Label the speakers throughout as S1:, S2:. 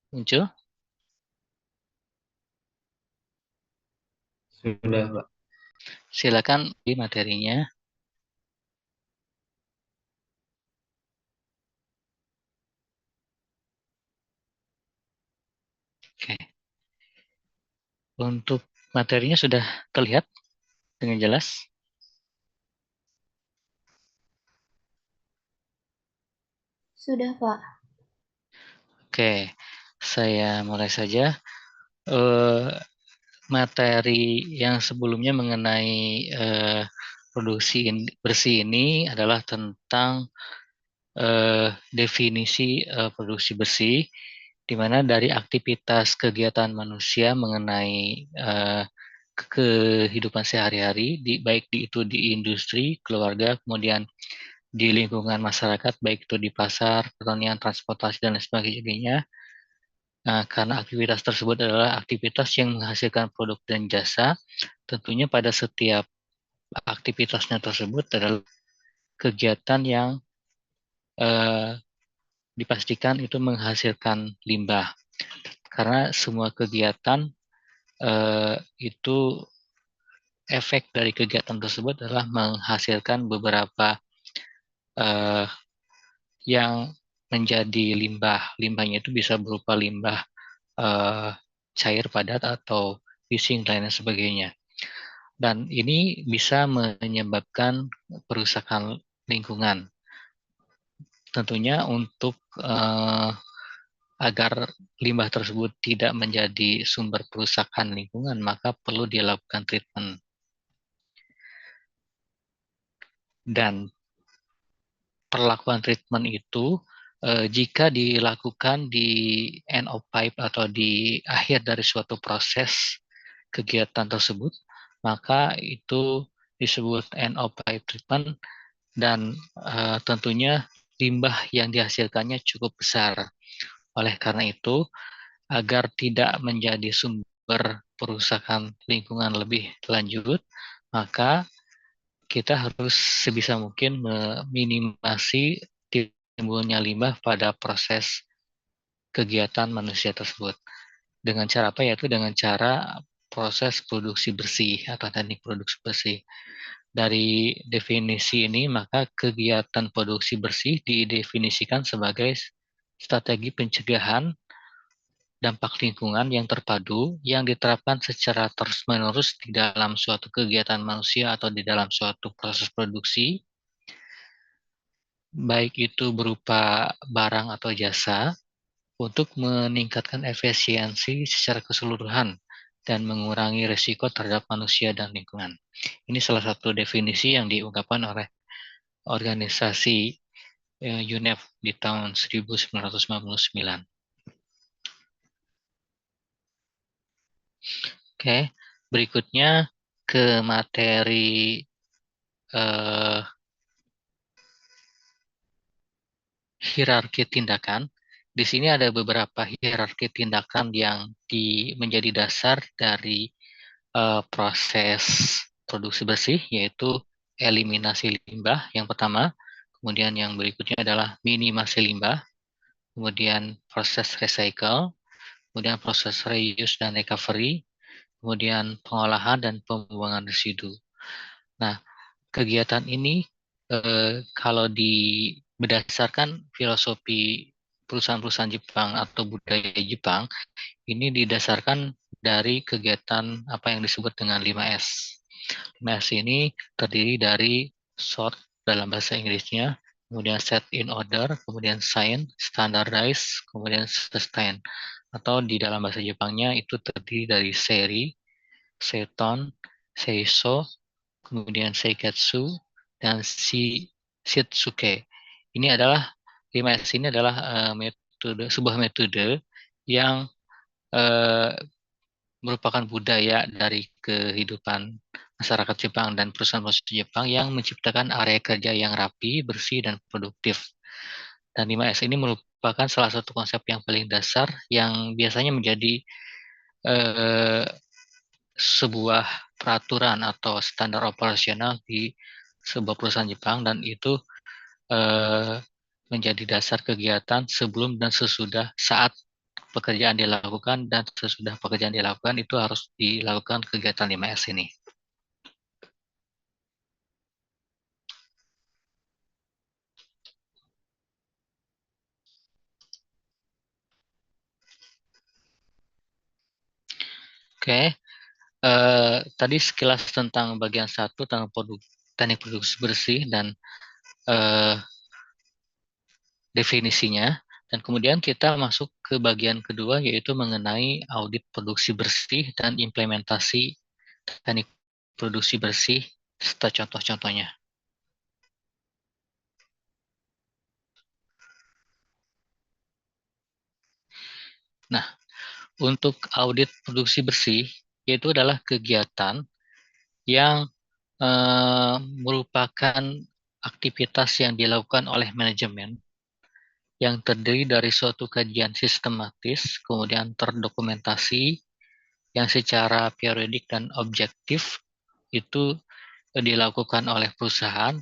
S1: Muncul?
S2: Sudah, Pak.
S1: Silakan di materinya. Oke. Untuk materinya sudah terlihat dengan jelas?
S3: Sudah, Pak.
S1: Oke, saya mulai saja. Eh, Materi yang sebelumnya mengenai produksi bersih ini adalah tentang definisi produksi bersih, di mana dari aktivitas kegiatan manusia mengenai kehidupan sehari-hari, baik itu di industri, keluarga, kemudian di lingkungan masyarakat, baik itu di pasar, pertanian, transportasi, dan lain sebagainya. Nah, karena aktivitas tersebut adalah aktivitas yang menghasilkan produk dan jasa, tentunya pada setiap aktivitasnya tersebut adalah kegiatan yang eh, dipastikan itu menghasilkan limbah. Karena semua kegiatan itu efek dari kegiatan tersebut adalah menghasilkan beberapa eh, yang menjadi limbah. Limbahnya itu bisa berupa limbah eh, cair padat atau fishing dan lain sebagainya. Dan ini bisa menyebabkan perusakan lingkungan. Tentunya untuk agar limbah tersebut tidak menjadi sumber perusakan lingkungan, maka perlu dilakukan treatment. Dan perlakuan treatment itu jika dilakukan di end of pipe atau di akhir dari suatu proses kegiatan tersebut, maka itu disebut end of pipe treatment dan tentunya limbah yang dihasilkannya cukup besar. Oleh karena itu, agar tidak menjadi sumber perusakan lingkungan lebih lanjut, maka kita harus sebisa mungkin meminimasi timbulnya limbah pada proses kegiatan manusia tersebut. Dengan cara apa? Yaitu dengan cara proses produksi bersih atau teknik produksi bersih. Dari definisi ini, maka kegiatan produksi bersih didefinisikan sebagai strategi pencegahan dampak lingkungan yang terpadu yang diterapkan secara terus-menerus di dalam suatu kegiatan manusia atau di dalam suatu proses produksi, baik itu berupa barang atau jasa, untuk meningkatkan efisiensi secara keseluruhan dan mengurangi risiko terhadap manusia dan lingkungan. Ini salah satu definisi yang diungkapkan oleh organisasi UNEP di tahun 1999. Oke, berikutnya ke materi eh, hierarki tindakan. Di sini ada beberapa hierarki tindakan yang menjadi dasar dari proses produksi bersih, yaitu eliminasi limbah yang pertama, kemudian yang berikutnya adalah minimasi limbah, kemudian proses recycle, kemudian proses reuse dan recovery, kemudian pengolahan dan pembuangan residu. Nah, kegiatan ini kalau berdasarkan filosofi perusahaan-perusahaan Jepang atau budaya Jepang, ini didasarkan dari kegiatan apa yang disebut dengan 5S. 5S ini terdiri dari sort dalam bahasa Inggrisnya, kemudian set in order, kemudian sign, standardize, kemudian sustain. Atau di dalam bahasa Jepangnya itu terdiri dari seri, seton, seiso, kemudian seiketsu, dan shitsuke. Ini adalah 5S ini adalah sebuah metode yang eh, merupakan budaya dari kehidupan masyarakat Jepang dan perusahaan-perusahaan Jepang yang menciptakan area kerja yang rapi, bersih, dan produktif. Dan 5S ini merupakan salah satu konsep yang paling dasar yang biasanya menjadi eh, sebuah peraturan atau standar operasional di sebuah perusahaan Jepang dan itu eh, menjadi dasar kegiatan sebelum dan sesudah saat pekerjaan dilakukan dan sesudah pekerjaan dilakukan itu harus dilakukan kegiatan 5S ini. Oke, tadi sekilas tentang bagian satu tentang teknik produksi bersih dan eh, definisinya. Dan kemudian kita masuk ke bagian kedua yaitu mengenai audit produksi bersih dan implementasi teknik produksi bersih serta contoh-contohnya. Nah, untuk audit produksi bersih yaitu adalah kegiatan yang merupakan aktivitas yang dilakukan oleh manajemen yang terdiri dari suatu kajian sistematis, kemudian terdokumentasi, yang secara periodik dan objektif itu dilakukan oleh perusahaan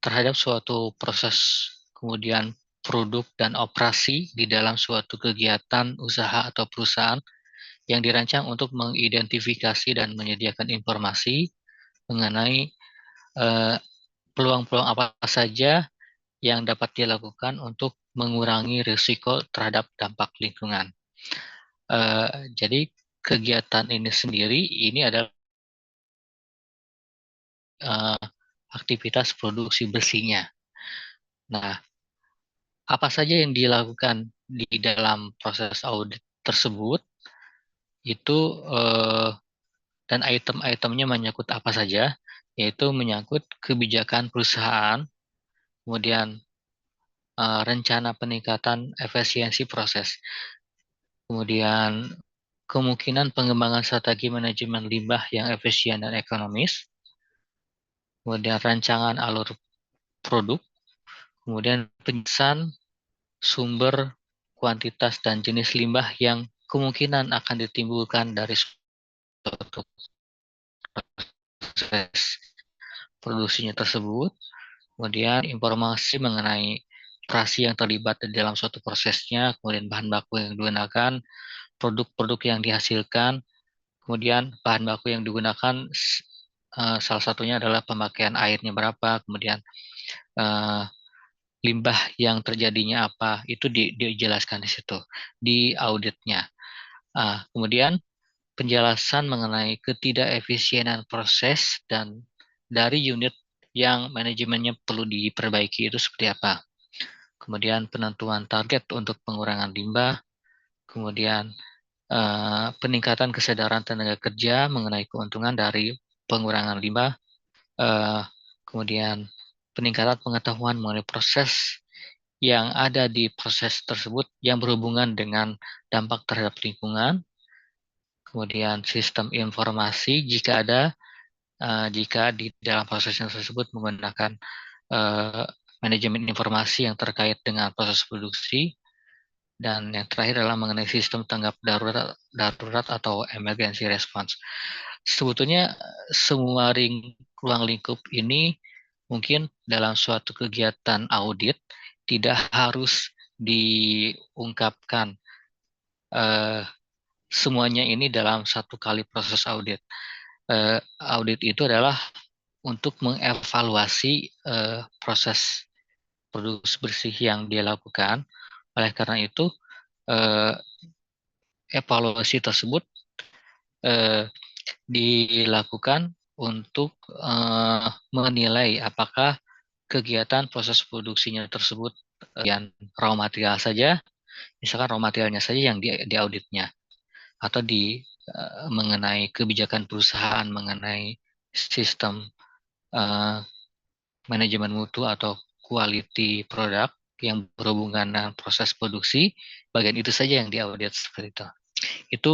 S1: terhadap suatu proses, kemudian produk dan operasi di dalam suatu kegiatan usaha atau perusahaan yang dirancang untuk mengidentifikasi dan menyediakan informasi mengenai peluang-peluang apa saja yang dapat dilakukan untuk mengurangi risiko terhadap dampak lingkungan. Jadi kegiatan ini sendiri ini adalah aktivitas produksi bersihnya. Nah, apa saja yang dilakukan di dalam proses audit tersebut itu dan item-itemnya menyangkut apa saja, yaitu menyangkut kebijakan perusahaan, kemudian rencana peningkatan efisiensi proses, kemudian kemungkinan pengembangan strategi manajemen limbah yang efisien dan ekonomis, kemudian rancangan alur produk, kemudian penjelasan sumber, kuantitas, dan jenis limbah yang kemungkinan akan ditimbulkan dari suatu proses produksinya tersebut, kemudian informasi mengenai operasi yang terlibat di dalam suatu prosesnya, kemudian bahan baku yang digunakan, produk-produk yang dihasilkan, kemudian bahan baku yang digunakan salah satunya adalah pemakaian airnya berapa, kemudian eh, limbah yang terjadinya apa, itu dijelaskan di situ, di auditnya. Kemudian penjelasan mengenai ketidakefisienan proses dan dari unit yang manajemennya perlu diperbaiki itu seperti apa. Kemudian penentuan target untuk pengurangan limbah, kemudian peningkatan kesadaran tenaga kerja mengenai keuntungan dari pengurangan limbah, kemudian peningkatan pengetahuan mengenai proses yang ada di proses tersebut yang berhubungan dengan dampak terhadap lingkungan, kemudian sistem informasi jika ada, jika di dalam proses tersebut menggunakan manajemen informasi yang terkait dengan proses produksi, dan yang terakhir adalah mengenai sistem tanggap darurat atau emergency response. Sebetulnya semua ruang lingkup ini mungkin dalam suatu kegiatan audit tidak harus diungkapkan semuanya ini dalam satu kali proses audit. Audit itu adalah untuk mengevaluasi proses produksi bersih yang dilakukan. Oleh karena itu, evaluasi tersebut dilakukan untuk menilai apakah kegiatan proses produksinya tersebut yang raw material saja, misalkan raw materialnya saja yang diauditnya, atau mengenai kebijakan perusahaan mengenai sistem manajemen mutu atau quality product yang berhubungan dengan proses produksi, bagian itu saja yang diaudit seperti itu. Itu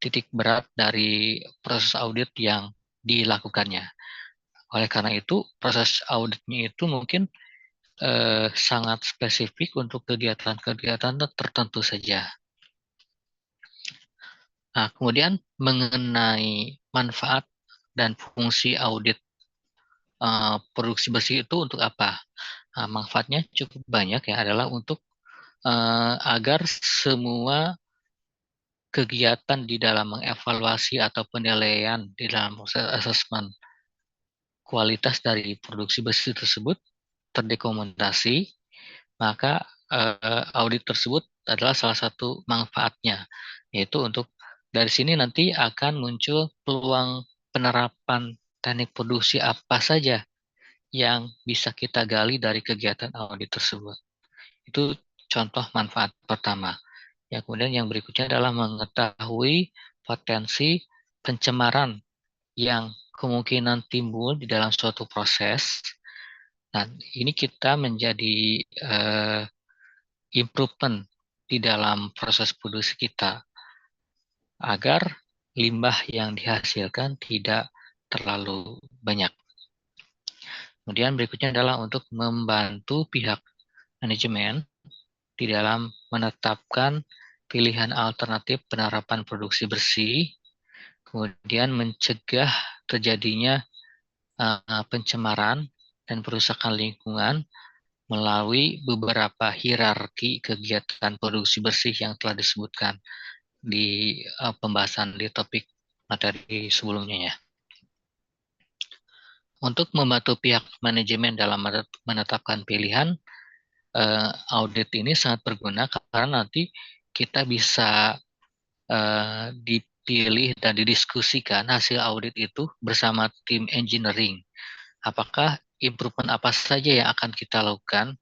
S1: titik berat dari proses audit yang dilakukannya. Oleh karena itu, proses auditnya itu mungkin sangat spesifik untuk kegiatan-kegiatan tertentu saja. Nah, kemudian mengenai manfaat dan fungsi audit produksi bersih itu untuk apa? Nah, manfaatnya cukup banyak ya, adalah untuk agar semua kegiatan di dalam mengevaluasi atau penilaian di dalam proses asesmen kualitas dari produksi besi tersebut terdokumentasi, maka audit tersebut adalah salah satu manfaatnya, yaitu untuk dari sini nanti akan muncul peluang penerapan teknik produksi apa saja yang bisa kita gali dari kegiatan audit tersebut. Itu contoh manfaat pertama. Ya, kemudian yang berikutnya adalah mengetahui potensi pencemaran yang kemungkinan timbul di dalam suatu proses. Nah, ini kita menjadi improvement di dalam proses produksi kita agar limbah yang dihasilkan tidak terlalu banyak. Kemudian berikutnya adalah untuk membantu pihak manajemen di dalam menetapkan pilihan alternatif penerapan produksi bersih, kemudian mencegah terjadinya pencemaran dan perusakan lingkungan melalui beberapa hierarki kegiatan produksi bersih yang telah disebutkan di pembahasan di topik materi sebelumnya ya. Untuk membantu pihak manajemen dalam menetapkan pilihan, audit ini sangat berguna karena nanti kita bisa dipilih dan didiskusikan hasil audit itu bersama tim engineering. Apakah improvement apa saja yang akan kita lakukan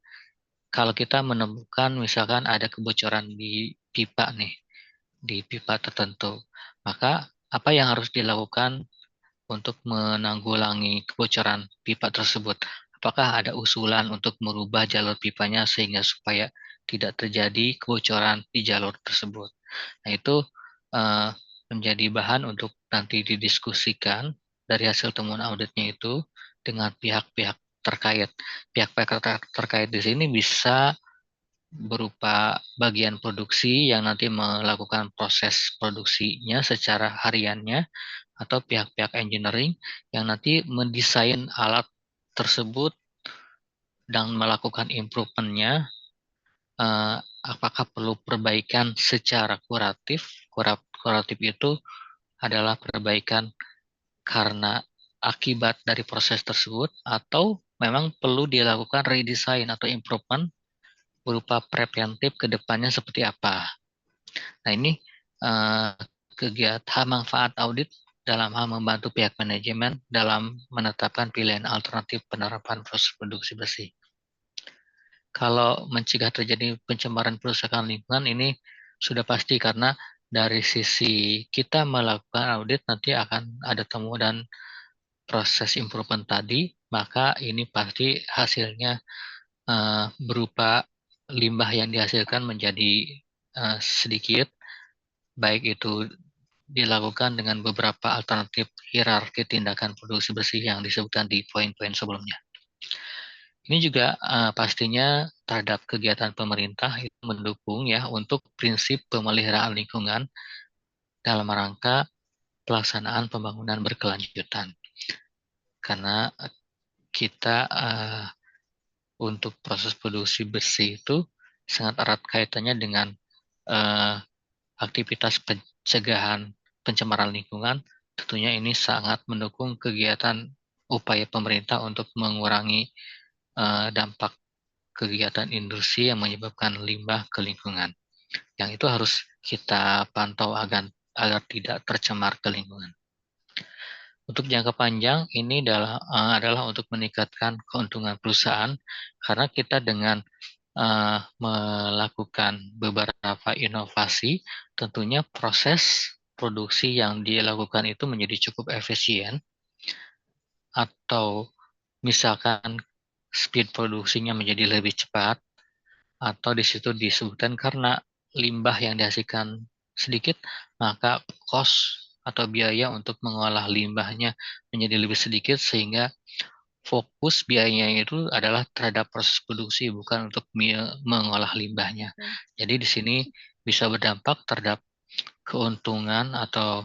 S1: kalau kita menemukan misalkan ada kebocoran di pipa nih, di pipa tertentu. Maka apa yang harus dilakukan untuk menanggulangi kebocoran pipa tersebut? Apakah ada usulan untuk merubah jalur pipanya sehingga supaya tidak terjadi kebocoran di jalur tersebut? Nah, itu uh, menjadi bahan untuk nanti didiskusikan dari hasil temuan auditnya itu dengan pihak-pihak terkait. Pihak-pihak terkait di sini bisa berupa bagian produksi yang nanti melakukan proses produksinya secara hariannya, atau pihak-pihak engineering yang nanti mendesain alat tersebut dan melakukan improvementnya. Apakah perlu perbaikan secara kuratif? Kuratif itu adalah perbaikan karena akibat dari proses tersebut, atau memang perlu dilakukan redesign atau improvement berupa preventif ke depannya seperti apa. Nah, ini uh, kegiatan manfaat audit dalam hal membantu pihak manajemen dalam menetapkan pilihan alternatif penerapan proses produksi bersih. Kalau mencegah terjadi pencemaran perusakan lingkungan ini sudah pasti, karena dari sisi kita melakukan audit nanti akan ada temu dan proses improvement tadi, maka ini pasti hasilnya berupa limbah yang dihasilkan menjadi sedikit, baik itu dilakukan dengan beberapa alternatif hierarki tindakan produksi bersih yang disebutkan di poin-poin sebelumnya. Ini juga pastinya terhadap kegiatan pemerintah itu mendukung ya untuk prinsip pemeliharaan lingkungan dalam rangka pelaksanaan pembangunan berkelanjutan. Karena kita untuk proses produksi bersih itu sangat erat kaitannya dengan aktivitas pencegahan pencemaran lingkungan. Tentunya ini sangat mendukung kegiatan upaya pemerintah untuk mengurangi dampak kegiatan industri yang menyebabkan limbah ke lingkungan. Yang itu harus kita pantau agar tidak tercemar ke lingkungan. Untuk jangka panjang ini adalah untuk meningkatkan keuntungan perusahaan, karena kita dengan melakukan beberapa inovasi, tentunya proses produksi yang dilakukan itu menjadi cukup efisien, atau misalkan speed produksinya menjadi lebih cepat, atau di situ disebutkan karena limbah yang dihasilkan sedikit, maka cost atau biaya untuk mengolah limbahnya menjadi lebih sedikit, sehingga fokus biayanya itu adalah terhadap proses produksi, bukan untuk mengolah limbahnya. Jadi di sini bisa berdampak terhadap keuntungan atau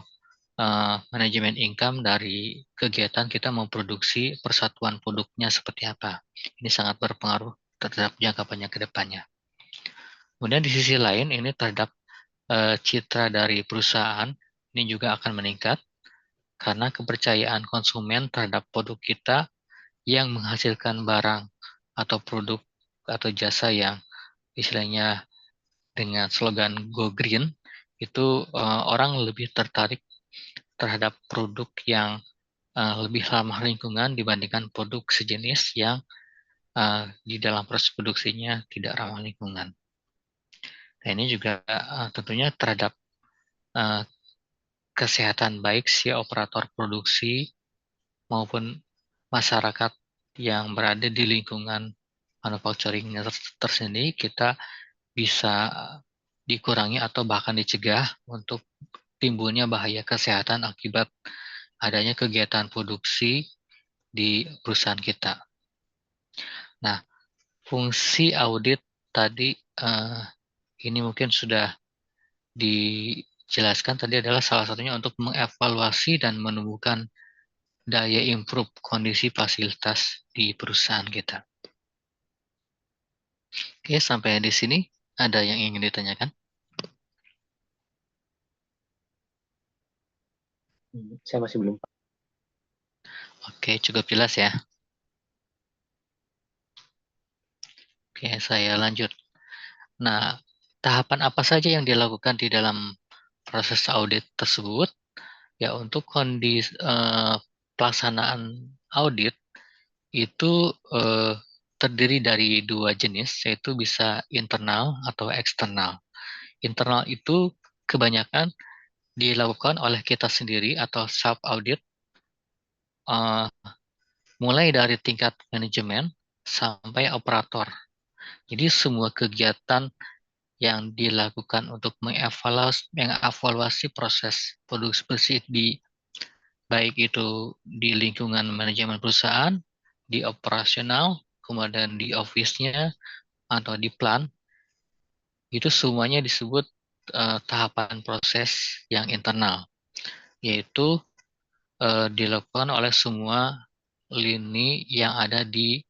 S1: manajemen income dari kegiatan kita memproduksi persatuan produknya seperti apa. Ini sangat berpengaruh terhadap jangka panjang ke depannya. Kemudian di sisi lain ini terhadap citra dari perusahaan ini juga akan meningkat karena kepercayaan konsumen terhadap produk kita yang menghasilkan barang atau produk atau jasa yang istilahnya dengan slogan Go Green itu orang lebih tertarik terhadap produk yang lebih ramah lingkungan dibandingkan produk sejenis yang di dalam proses produksinya tidak ramah lingkungan. Nah, ini juga tentunya terhadap uh, kesehatan baik si operator produksi maupun masyarakat yang berada di lingkungan manufacturing tersendiri, kita bisa dikurangi atau bahkan dicegah untuk timbulnya bahaya kesehatan akibat adanya kegiatan produksi di perusahaan kita. Nah, fungsi audit tadi ini mungkin sudah dijelaskan tadi adalah salah satunya untuk mengevaluasi dan menumbuhkan daya improve kondisi fasilitas di perusahaan kita. Oke, sampai di sini ada yang ingin ditanyakan?
S2: Saya masih belum.
S1: Oke, cukup jelas ya. Oke, saya lanjut. Nah, tahapan apa saja yang dilakukan di dalam proses audit tersebut? Ya, untuk kondisi pelaksanaan audit itu terdiri dari dua jenis, yaitu bisa internal atau eksternal. Internal itu kebanyakan dilakukan oleh kita sendiri atau self-audit, mulai dari tingkat manajemen sampai operator. Jadi semua kegiatan yang dilakukan untuk mengevaluasi proses produksi bersih di baik itu di lingkungan manajemen perusahaan, di operasional, kemudian di office-nya atau di plant, itu semuanya disebut tahapan proses yang internal, yaitu dilakukan oleh semua lini yang ada di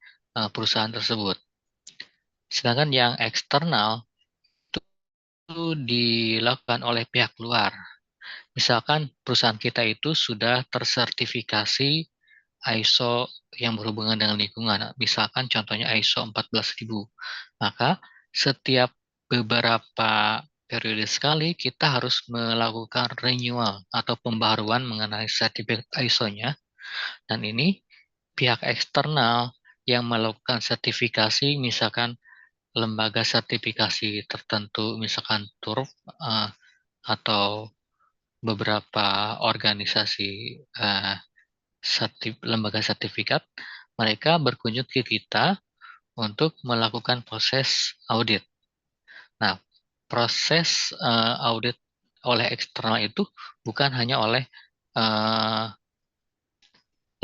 S1: perusahaan tersebut. Sedangkan yang eksternal itu dilakukan oleh pihak luar. Misalkan perusahaan kita itu sudah tersertifikasi ISO yang berhubungan dengan lingkungan. Misalkan contohnya ISO 14000. Maka setiap beberapa periode sekali kita harus melakukan renewal atau pembaruan mengenai sertifikat ISO-nya. Dan ini pihak eksternal yang melakukan sertifikasi, misalkan lembaga sertifikasi tertentu, misalkan TURF atau beberapa organisasi lembaga sertifikat, mereka berkunjung ke kita untuk melakukan proses audit. Nah, proses audit oleh eksternal itu bukan hanya oleh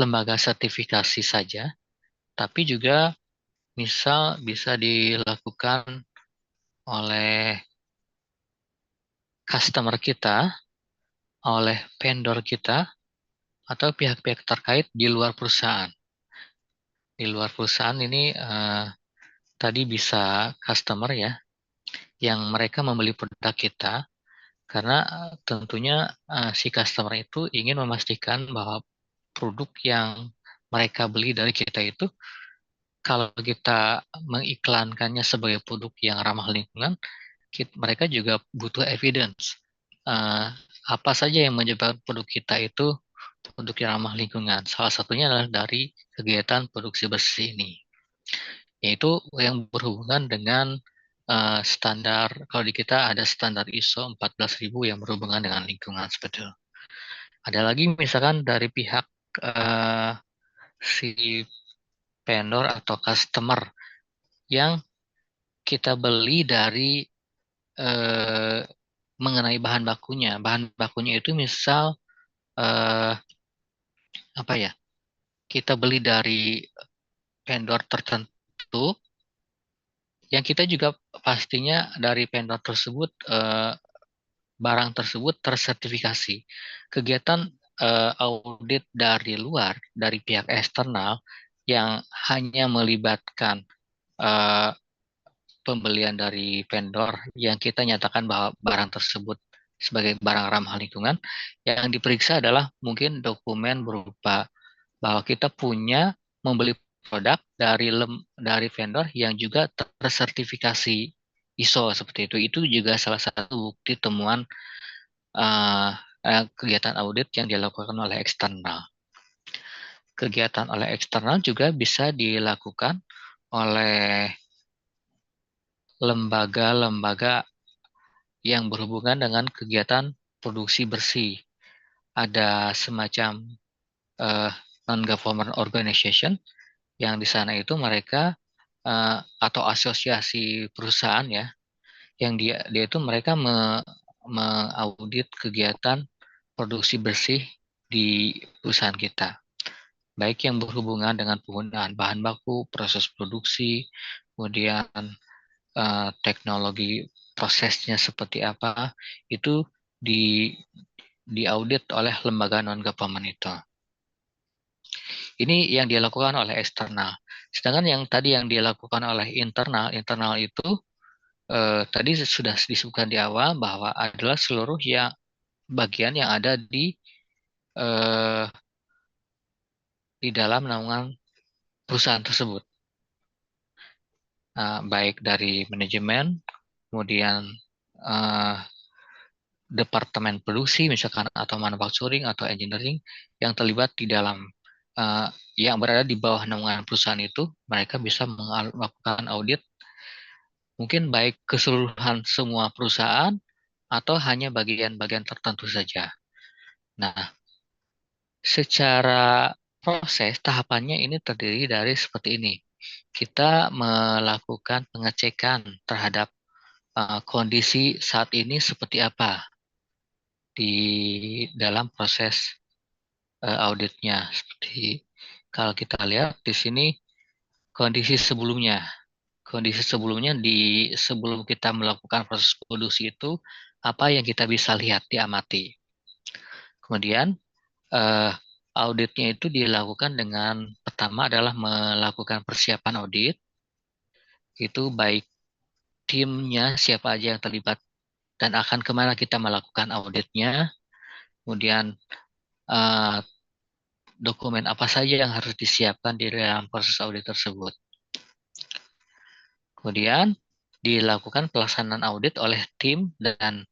S1: lembaga sertifikasi saja, tapi juga misal bisa dilakukan oleh customer kita, oleh vendor kita, atau pihak-pihak terkait di luar perusahaan. Di luar perusahaan ini tadi bisa customer ya, yang mereka membeli produk kita, karena tentunya si customer itu ingin memastikan bahwa produk yang mereka beli dari kita itu, kalau kita mengiklankannya sebagai produk yang ramah lingkungan, mereka juga butuh evidence. Uh, apa saja yang menyebabkan produk kita itu produk yang ramah lingkungan. Salah satunya adalah dari kegiatan produksi bersih ini, yaitu yang berhubungan dengan standar, kalau di kita ada standar ISO 14000 yang berhubungan dengan lingkungan seperti itu. Ada lagi misalkan dari pihak si vendor atau customer yang kita beli dari mengenai bahan bakunya. Bahan bakunya itu misal apa ya? Kita beli dari vendor tertentu yang kita juga pastinya dari vendor tersebut barang tersebut tersertifikasi. Kegiatan audit dari luar, dari pihak eksternal yang hanya melibatkan pembelian dari vendor yang kita nyatakan bahwa barang tersebut sebagai barang ramah lingkungan, yang diperiksa adalah mungkin dokumen berupa bahwa kita punya membeli produk dari vendor yang juga tersertifikasi ISO seperti itu. Itu juga salah satu bukti temuan kegiatan audit yang dilakukan oleh eksternal. Kegiatan oleh eksternal juga bisa dilakukan oleh lembaga-lembaga yang berhubungan dengan kegiatan produksi bersih. Ada semacam non-government organization yang di sana itu mereka atau asosiasi perusahaan ya, yang dia itu mereka mengaudit kegiatan produksi bersih di perusahaan kita. Baik yang berhubungan dengan penggunaan bahan baku, proses produksi, kemudian teknologi prosesnya seperti apa, itu diaudit oleh lembaga non-government itu. Ini yang dilakukan oleh eksternal. Sedangkan yang tadi yang dilakukan oleh internal itu tadi sudah disebutkan di awal bahwa adalah seluruh bagian yang ada di dalam naungan perusahaan tersebut. Baik dari manajemen, kemudian departemen produksi misalkan atau manufacturing atau engineering yang terlibat di dalam yang berada di bawah naungan perusahaan itu, mereka bisa melakukan audit mungkin baik keseluruhan semua perusahaan atau hanya bagian-bagian tertentu saja. Nah, secara proses tahapannya ini terdiri dari seperti ini. Kita melakukan pengecekan terhadap kondisi saat ini seperti apa di dalam proses auditnya. Seperti kalau kita lihat di sini kondisi sebelumnya. Kondisi sebelumnya sebelum kita melakukan proses produksi itu apa yang kita bisa lihat diamati. Kemudian auditnya itu dilakukan dengan pertama adalah melakukan persiapan audit. Itu baik timnya siapa aja yang terlibat dan akan kemana kita melakukan auditnya. Kemudian dokumen apa saja yang harus disiapkan di dalam proses audit tersebut. Kemudian dilakukan pelaksanaan audit oleh tim dan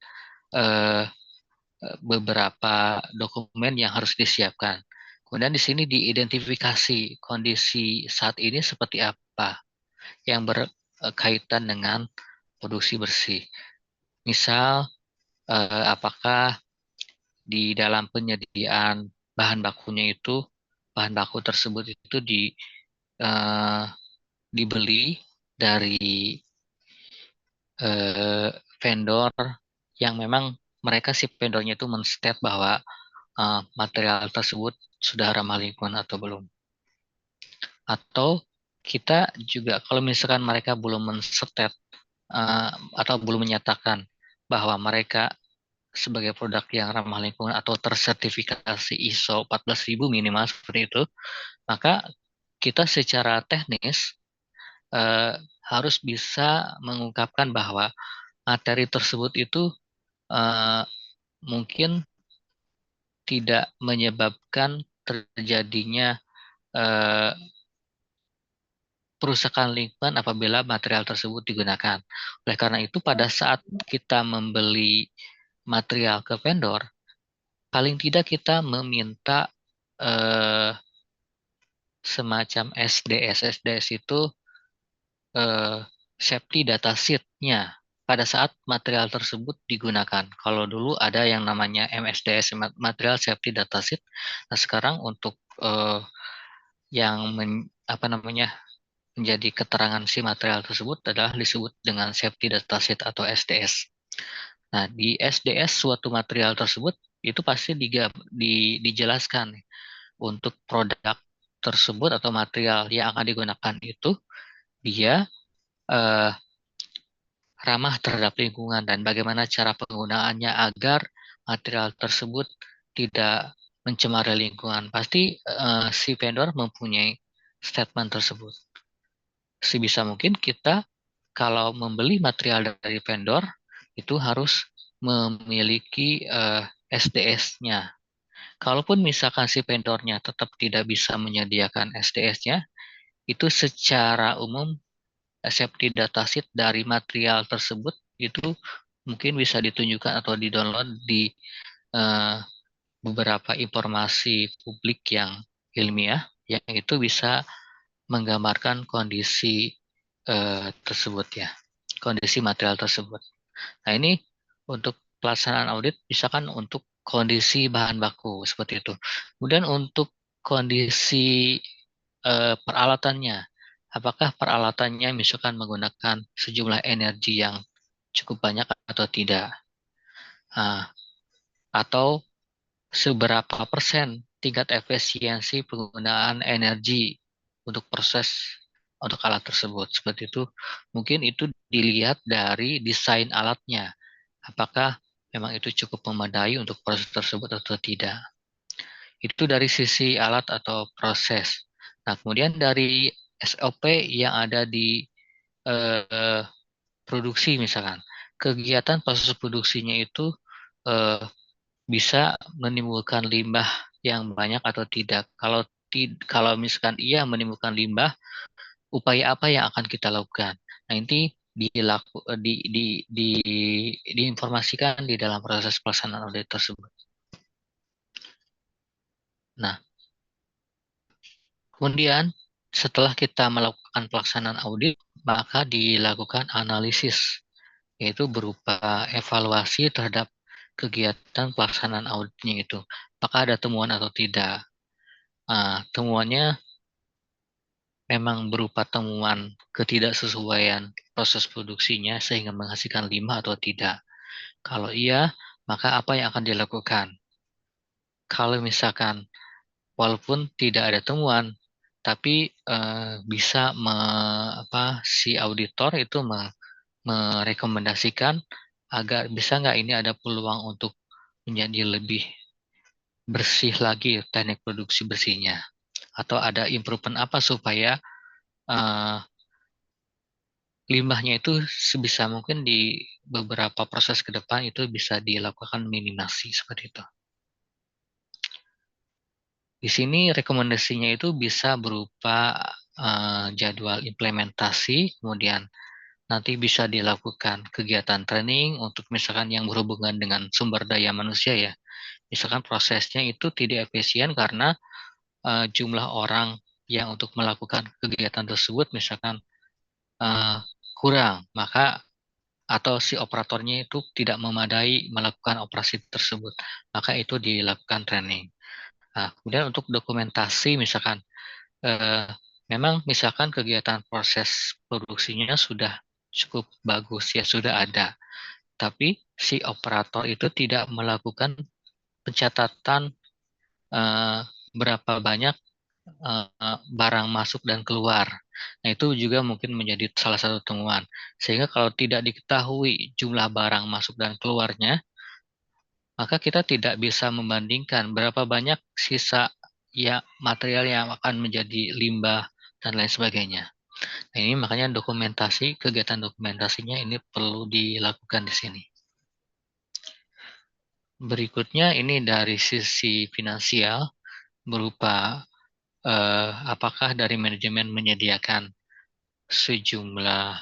S1: beberapa dokumen yang harus disiapkan. Kemudian di sini diidentifikasi kondisi saat ini seperti apa yang berkaitan dengan produksi bersih. Misal, apakah di dalam penyediaan bahan bakunya itu, bahan baku tersebut itu dibeli dari vendor yang memang mereka si vendornya itu men-state bahwa material tersebut sudah ramah lingkungan atau belum. Atau kita juga kalau misalkan mereka belum men-state atau belum menyatakan bahwa mereka sebagai produk yang ramah lingkungan atau tersertifikasi ISO 14.000 minimal seperti itu, maka kita secara teknis harus bisa mengungkapkan bahwa materi tersebut itu mungkin tidak menyebabkan terjadinya perusakan lingkungan apabila material tersebut digunakan. Oleh karena itu, pada saat kita membeli material ke vendor, paling tidak kita meminta semacam SDS. SDS itu safety data sheet-nya pada saat material tersebut digunakan. Kalau dulu ada yang namanya MSDS, Material Safety Data Sheet. Nah, sekarang untuk yang menjadi keterangan si material tersebut adalah disebut dengan Safety Data Sheet atau SDS. Nah, di SDS suatu material tersebut itu pasti dijelaskan untuk produk tersebut atau material yang akan digunakan itu dia ramah terhadap lingkungan dan bagaimana cara penggunaannya agar material tersebut tidak mencemari lingkungan. Pasti si vendor mempunyai statement tersebut. Sebisa mungkin kita kalau membeli material dari vendor itu harus memiliki SDS-nya. Kalaupun misalkan si vendornya tetap tidak bisa menyediakan SDS-nya, itu secara umum safety datasheet dari material tersebut itu mungkin bisa ditunjukkan atau di-download di eh, beberapa informasi publik yang ilmiah, yang itu bisa menggambarkan kondisi tersebut ya, kondisi material tersebut. Nah ini untuk pelaksanaan audit misalkan untuk kondisi bahan baku seperti itu. Kemudian untuk kondisi peralatannya, apakah peralatannya misalkan menggunakan sejumlah energi yang cukup banyak atau tidak, atau seberapa persen tingkat efisiensi penggunaan energi untuk proses untuk alat tersebut. Seperti itu, mungkin itu dilihat dari desain alatnya. Apakah memang itu cukup memadai untuk proses tersebut atau tidak. Itu dari sisi alat atau proses. Nah, kemudian dari SOP yang ada di eh, produksi misalkan. Kegiatan proses produksinya itu eh, bisa menimbulkan limbah yang banyak atau tidak. Kalau misalkan iya menimbulkan limbah, upaya apa yang akan kita lakukan? Nah, ini diinformasikan di dalam proses pelaksanaan audit tersebut. Nah, kemudian setelah kita melakukan pelaksanaan audit, maka dilakukan analisis, yaitu berupa evaluasi terhadap kegiatan pelaksanaan auditnya itu. Apakah ada temuan atau tidak? Nah, temuannya memang berupa temuan ketidaksesuaian proses produksinya sehingga menghasilkan limbah atau tidak. Kalau iya, maka apa yang akan dilakukan? Kalau misalkan walaupun tidak ada temuan, tapi bisa si auditor itu merekomendasikan agar bisa nggak ini ada peluang untuk menjadi lebih bersih lagi teknik produksi bersihnya, atau ada improvement apa supaya eh, limbahnya itu sebisa mungkin di beberapa proses ke depan itu bisa dilakukan minimasi seperti itu. Di sini rekomendasinya itu bisa berupa jadwal implementasi, kemudian nanti bisa dilakukan kegiatan training untuk misalkan yang berhubungan dengan sumber daya manusia ya. Misalkan prosesnya itu tidak efisien karena jumlah orang yang untuk melakukan kegiatan tersebut misalkan uh, kurang, maka atau si operatornya itu tidak memadai melakukan operasi tersebut, maka itu dilakukan training. Nah, kemudian untuk dokumentasi misalkan eh, memang misalkan kegiatan proses produksinya sudah cukup bagus ya sudah ada, tapi si operator itu tidak melakukan pencatatan eh, berapa banyak barang masuk dan keluar. Nah, itu juga mungkin menjadi salah satu temuan. Sehingga kalau tidak diketahui jumlah barang masuk dan keluarnya, maka kita tidak bisa membandingkan berapa banyak sisa ya material yang akan menjadi limbah dan lain sebagainya. Nah, ini makanya kegiatan dokumentasinya ini perlu dilakukan di sini. Berikutnya ini dari sisi finansial berupa apakah dari manajemen menyediakan sejumlah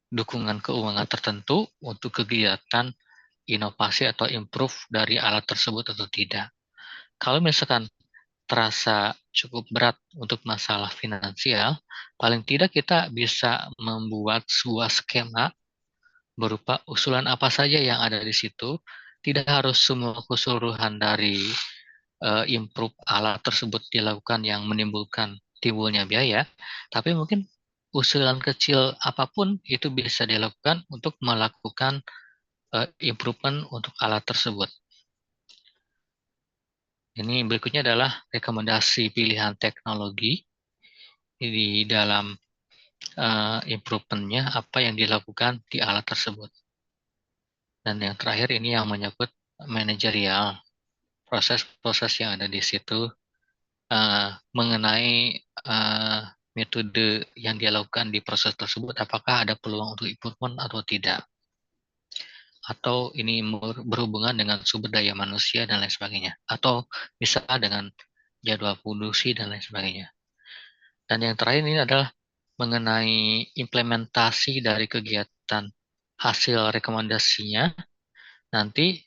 S1: dukungan keuangan tertentu untuk kegiatan inovasi atau improve dari alat tersebut atau tidak. Kalau misalkan terasa cukup berat untuk masalah finansial, paling tidak kita bisa membuat sebuah skema berupa usulan apa saja yang ada di situ. Tidak harus semua keseluruhan dari improve alat tersebut dilakukan yang menimbulkan timbulnya biaya, tapi mungkin usulan kecil apapun itu bisa dilakukan untuk melakukan improvement untuk alat tersebut. Ini berikutnya adalah rekomendasi pilihan teknologi di dalam improvementnya apa yang dilakukan di alat tersebut. Dan yang terakhir ini yang menyangkut manajerial, proses-proses yang ada di situ mengenai metode yang dia lakukan di proses tersebut, apakah ada peluang untuk improvement atau tidak. Atau ini berhubungan dengan sumber daya manusia dan lain sebagainya. Atau misalnya dengan jadwal produksi dan lain sebagainya. Dan yang terakhir ini adalah mengenai implementasi dari kegiatan hasil rekomendasinya, nanti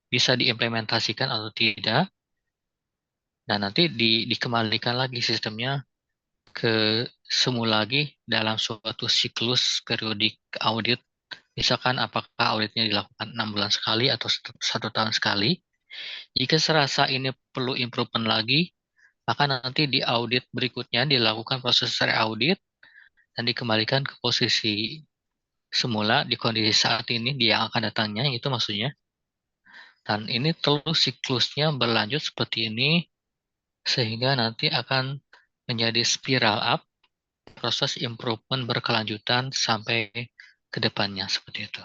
S1: bisa diimplementasikan atau tidak, dan nanti dikembalikan lagi sistemnya ke semula lagi dalam suatu siklus periodik audit. Misalkan apakah auditnya dilakukan 6 bulan sekali atau 1 tahun sekali. Jika serasa ini perlu improvement lagi, maka nanti di audit berikutnya dilakukan proses re-audit dan dikembalikan ke posisi semula di kondisi saat ini di yang akan datangnya, itu maksudnya. Dan ini terus siklusnya berlanjut seperti ini sehingga nanti akan menjadi spiral up, proses improvement berkelanjutan sampai ke depannya seperti itu.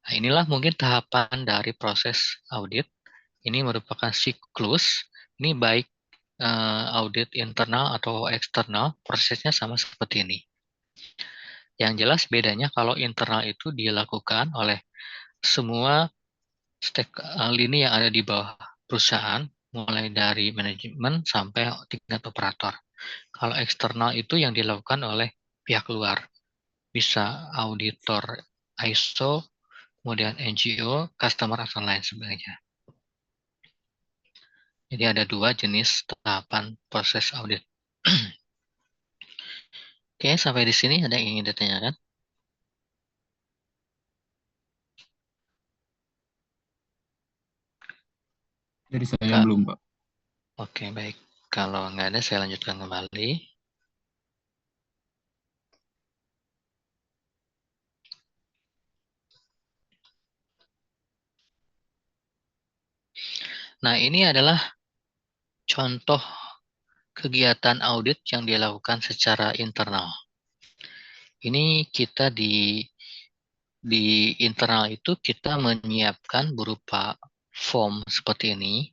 S1: Nah, inilah mungkin tahapan dari proses audit. Ini merupakan siklus. Ini baik audit internal atau eksternal, prosesnya sama seperti ini. Yang jelas bedanya kalau internal itu dilakukan oleh semua lini yang ada di bawah perusahaan, mulai dari manajemen sampai tingkat operator. Kalau eksternal itu yang dilakukan oleh pihak luar. Bisa auditor ISO, kemudian NGO, customer, atau lain sebagainya. Jadi ada 2 jenis tahapan proses audit. Oke, sampai di sini ada yang ingin ditanyakan?
S4: Dari saya belum, Pak.
S1: Oke, baik. Kalau nggak ada, saya lanjutkan kembali. Nah, ini adalah contoh kegiatan audit yang dilakukan secara internal. Ini kita di internal itu kita menyiapkan berupa form seperti ini.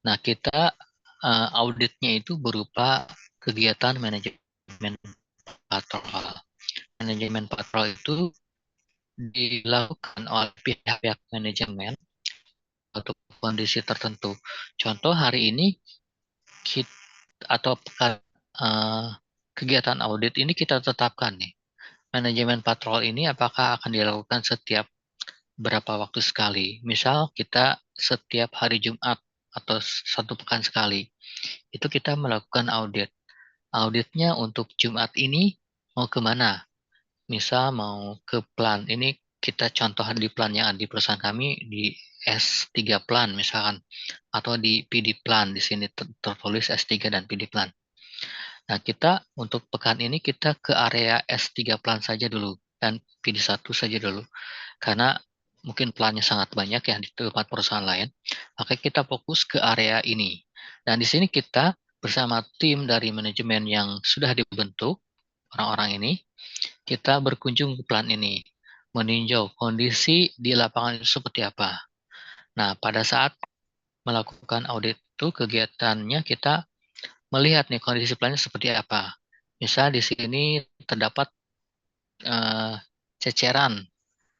S1: Nah, kita auditnya itu berupa kegiatan manajemen patrol. Manajemen patrol itu dilakukan oleh pihak-pihak manajemen atau kondisi tertentu. Contoh hari ini atau kegiatan audit ini kita tetapkan nih. Manajemen patrol ini apakah akan dilakukan setiap berapa waktu sekali. Misal kita setiap hari Jumat atau 1 pekan sekali. Itu kita melakukan audit. Auditnya untuk Jumat ini mau kemana? Misal mau ke plan. Ini kita contoh di plan yang ada di perusahaan kami di S3 plan misalkan. Atau di PD plan. Di sini tertulis S3 dan PD plan. Nah, kita untuk pekan ini kita ke area S3 plan saja dulu dan PD1 saja dulu. Karena mungkin plannya sangat banyak yang di tempat perusahaan lain, maka kita fokus ke area ini. Dan di sini kita bersama tim dari manajemen yang sudah dibentuk, orang-orang ini, kita berkunjung ke plan ini, meninjau kondisi di lapangan itu seperti apa. Nah, pada saat melakukan audit itu kegiatannya kita melihat nih kondisi plannya seperti apa. Misal di sini terdapat ceceran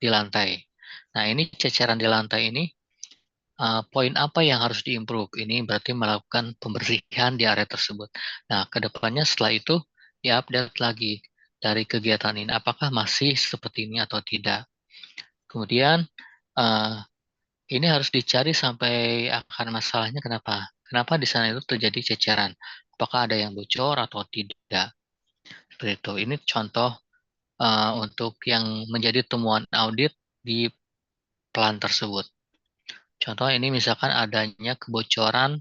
S1: di lantai. Nah, ini ceceran di lantai ini poin apa yang harus diimprove? Ini berarti melakukan pembersihan di area tersebut. Nah, kedepannya setelah itu diupdate lagi dari kegiatan ini. Apakah masih seperti ini atau tidak? Kemudian ini harus dicari sampai akar masalahnya kenapa? Kenapa di sana itu terjadi ceceran? Apakah ada yang bocor atau tidak? Seperti itu. Ini contoh untuk yang menjadi temuan audit di plan tersebut. Contoh ini misalkan adanya kebocoran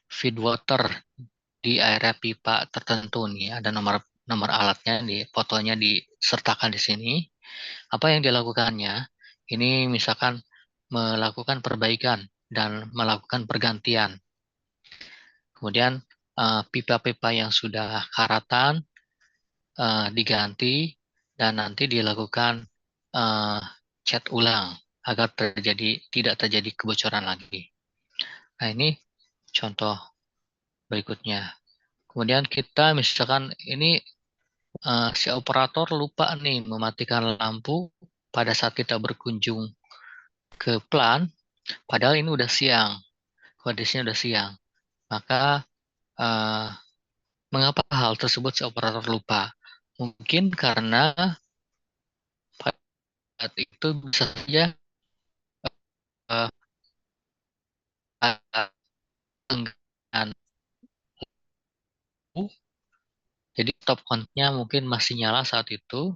S1: feed water di area pipa tertentu nih, ada nomor alatnya di fotonya disertakan di sini. Apa yang dilakukannya? Ini misalkan melakukan perbaikan dan melakukan pergantian. Kemudian pipa-pipa yang sudah karatan diganti dan nanti dilakukan cat ulang agar tidak terjadi kebocoran lagi. Nah, ini contoh berikutnya. Kemudian kita misalkan ini si operator lupa nih mematikan lampu pada saat kita berkunjung ke plant, padahal ini udah siang, kondisinya udah siang. Maka eh, mengapa hal tersebut si operator lupa? Mungkin karena pada saat itu bisa saja eh, ada enggan lampu, jadi stop count-nya mungkin masih nyala saat itu,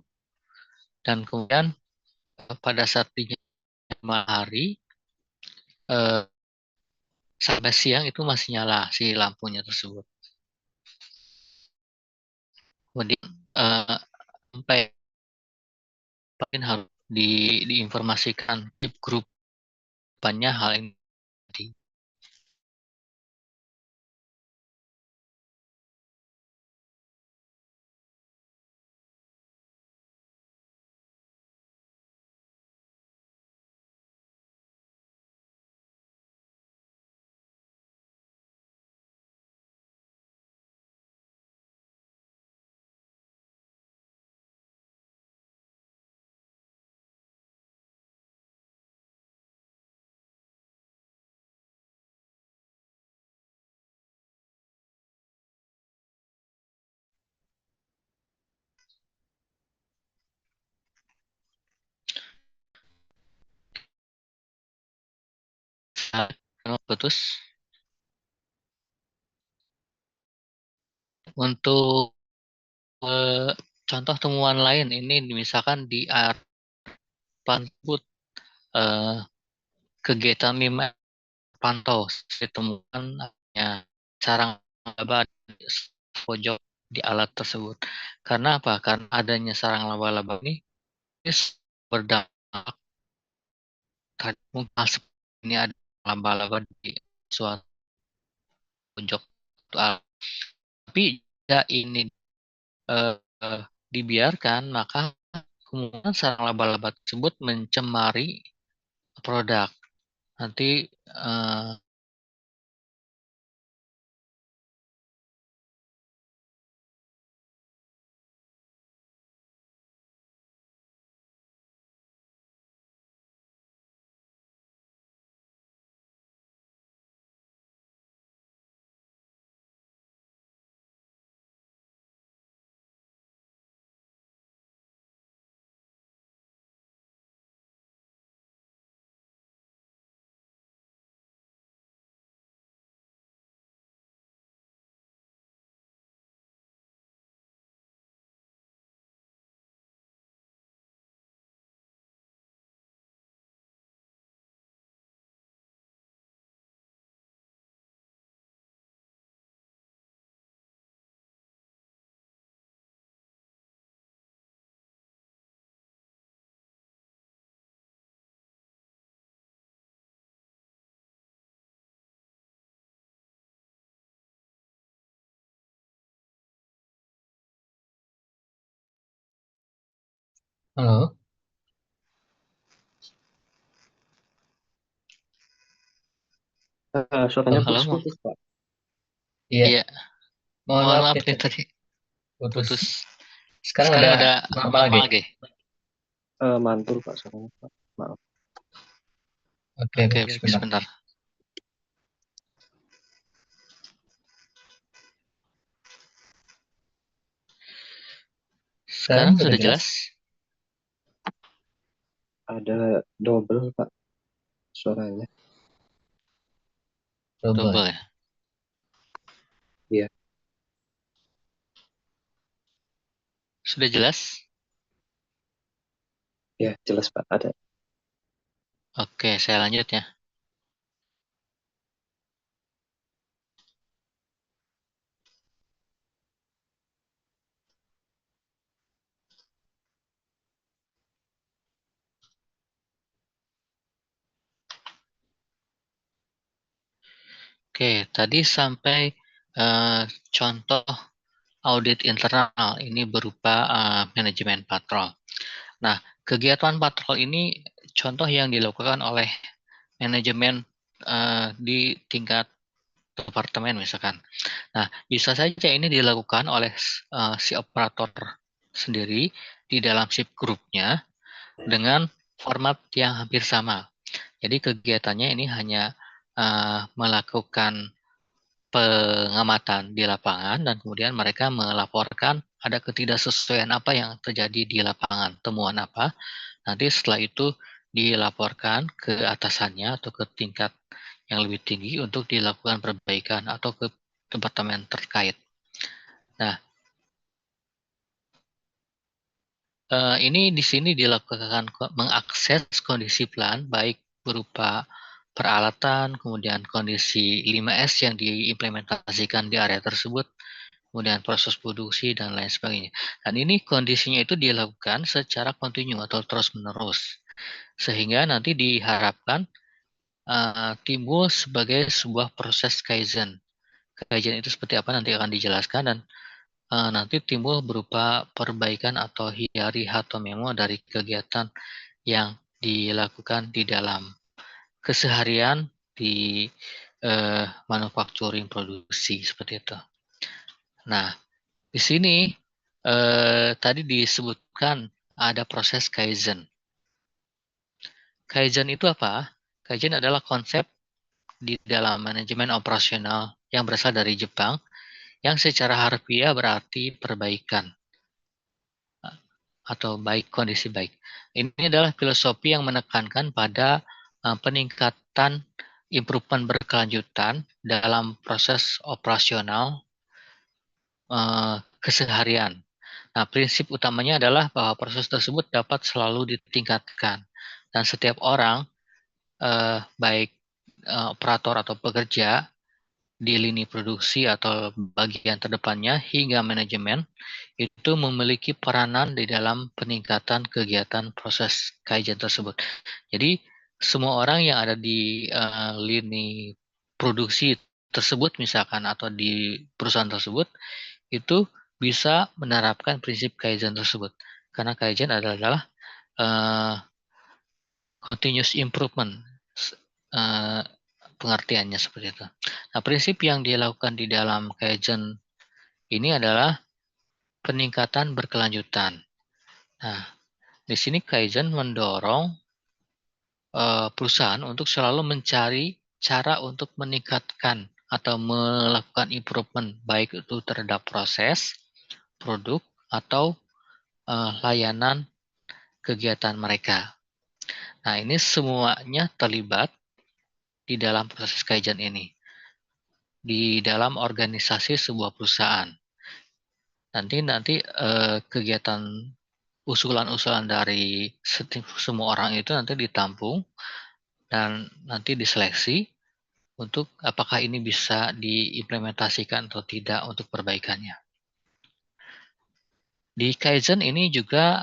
S1: dan kemudian pada saat di malam hari eh, sampai siang itu masih nyala si lampunya tersebut. Kemudian sampai mungkin harus diinformasikan di grup depannya hal ini tadi. Nah, putus. Untuk contoh temuan lain ini misalkan di Panput eh, kegiatan 5 pantau ditemukan hanya sarang laba di pojok di alat tersebut. Karena apa? Karena adanya sarang laba-laba ini berdampak mungkin ini ada laba-laba di suatu pojok alat. Tapi jika ini eh, dibiarkan, maka kemungkinan sarang laba-laba tersebut mencemari produk. Nanti
S5: Halo,
S2: Suaranya
S1: halo,
S2: putus-putus, Pak.
S5: iya,
S1: iya,
S5: mohon
S1: mohon
S5: maaf
S1: maaf
S5: nih
S1: nih
S5: tadi
S1: tadi
S5: putus.
S1: putus.
S5: Sekarang
S1: Sekarang
S5: udah
S1: udah
S5: normal lagi.
S1: normal lagi.
S2: Mantul, Pak, suaranya, Pak. Maaf.
S5: Oke,
S1: Oke,
S5: sebentar.
S1: sebentar. Sekarang sudah jelas?
S2: Ada double, Pak, suaranya.
S1: Double ya?
S2: Iya.
S1: Sudah jelas?
S2: Ya, jelas, Pak. Ada.
S1: Oke, saya lanjut ya. Oke, tadi sampai contoh audit internal ini berupa manajemen patrol. Nah, kegiatan patrol ini contoh yang dilakukan oleh manajemen di tingkat departemen misalkan. Nah, bisa saja ini dilakukan oleh si operator sendiri di dalam SIP grupnya dengan format yang hampir sama. Jadi kegiatannya ini hanya melakukan pengamatan di lapangan dan kemudian mereka melaporkan ada ketidaksesuaian apa yang terjadi di lapangan, temuan apa. Nanti setelah itu dilaporkan ke atasannya atau ke tingkat yang lebih tinggi untuk dilakukan perbaikan atau ke departemen terkait. Nah, ini di sini dilakukan mengakses kondisi plan baik berupa peralatan, kemudian kondisi 5S yang diimplementasikan di area tersebut, kemudian proses produksi dan lain sebagainya. Dan ini kondisinya itu dilakukan secara kontinu atau terus-menerus. Sehingga nanti diharapkan timbul sebagai sebuah proses Kaizen. Kaizen itu seperti apa nanti akan dijelaskan dan nanti timbul berupa perbaikan atau hiari hato memo dari kegiatan yang dilakukan di dalam keseharian di manufacturing produksi seperti itu. Nah, di sini tadi disebutkan ada proses Kaizen. Kaizen itu apa? Kaizen adalah konsep di dalam manajemen operasional yang berasal dari Jepang yang secara harfiah berarti perbaikan atau baik, kondisi baik. Ini adalah filosofi yang menekankan pada peningkatan improvement berkelanjutan dalam proses operasional keseharian. Nah, prinsip utamanya adalah bahwa proses tersebut dapat selalu ditingkatkan dan setiap orang baik operator atau pekerja di lini produksi atau bagian terdepannya hingga manajemen itu memiliki peranan di dalam peningkatan kegiatan proses Kaizen tersebut. Jadi semua orang yang ada di lini produksi tersebut misalkan atau di perusahaan tersebut itu bisa menerapkan prinsip Kaizen tersebut. Karena Kaizen adalah continuous improvement. Pengertiannya seperti itu. Nah, prinsip yang dilakukan di dalam Kaizen ini adalah peningkatan berkelanjutan. Nah, di sini Kaizen mendorong perusahaan untuk selalu mencari cara untuk meningkatkan atau melakukan improvement baik itu terhadap proses, produk, atau layanan kegiatan mereka. Nah, ini semuanya terlibat di dalam proses Kaizen ini. Di dalam organisasi sebuah perusahaan. Nanti kegiatan usulan-usulan dari semua orang itu nanti ditampung dan nanti diseleksi untuk apakah ini bisa diimplementasikan atau tidak untuk perbaikannya. Di Kaizen ini juga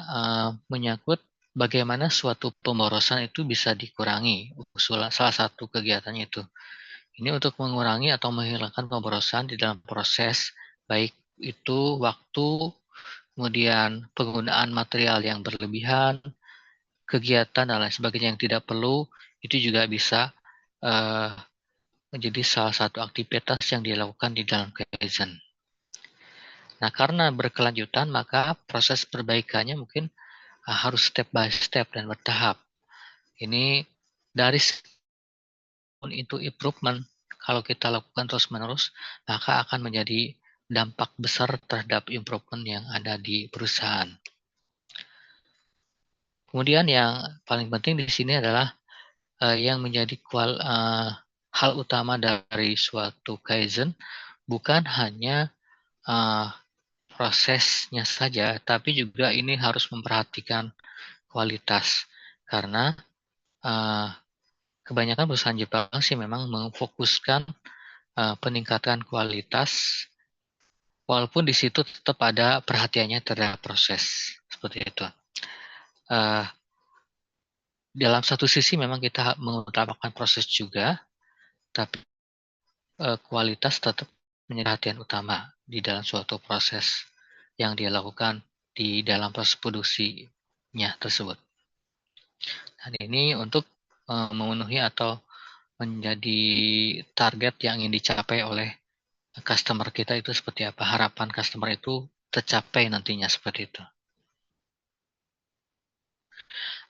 S1: menyangkut bagaimana suatu pemborosan itu bisa dikurangi. Salah satu kegiatannya itu. Ini untuk mengurangi atau menghilangkan pemborosan di dalam proses, baik itu waktu, kemudian penggunaan material yang berlebihan, kegiatan dan lain sebagainya yang tidak perlu, itu juga bisa menjadi salah satu aktivitas yang dilakukan di dalam Kaizen. Nah, karena berkelanjutan, maka proses perbaikannya mungkin harus step by step dan bertahap. Ini dari itu improvement, kalau kita lakukan terus-menerus, maka akan menjadi dampak besar terhadap improvement yang ada di perusahaan. Kemudian yang paling penting di sini adalah yang menjadi hal utama dari suatu Kaizen bukan hanya prosesnya saja, tapi juga ini harus memperhatikan kualitas. Karena kebanyakan perusahaan Jepang sih memang memfokuskan peningkatan kualitas, walaupun di situ tetap ada perhatiannya terhadap proses seperti itu. Dalam satu sisi memang kita mengutamakan proses juga, tapi kualitas tetap menjadi perhatian utama di dalam suatu proses yang dilakukan di dalam proses produksinya tersebut. Dan ini untuk memenuhi atau menjadi target yang ingin dicapai oleh customer kita itu seperti apa, harapan customer itu tercapai nantinya seperti itu.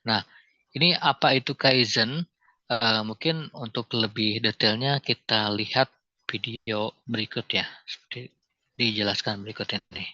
S1: Nah, ini apa itu Kaizen? Mungkin untuk lebih detailnya kita lihat video berikut ya, seperti dijelaskan berikut ini.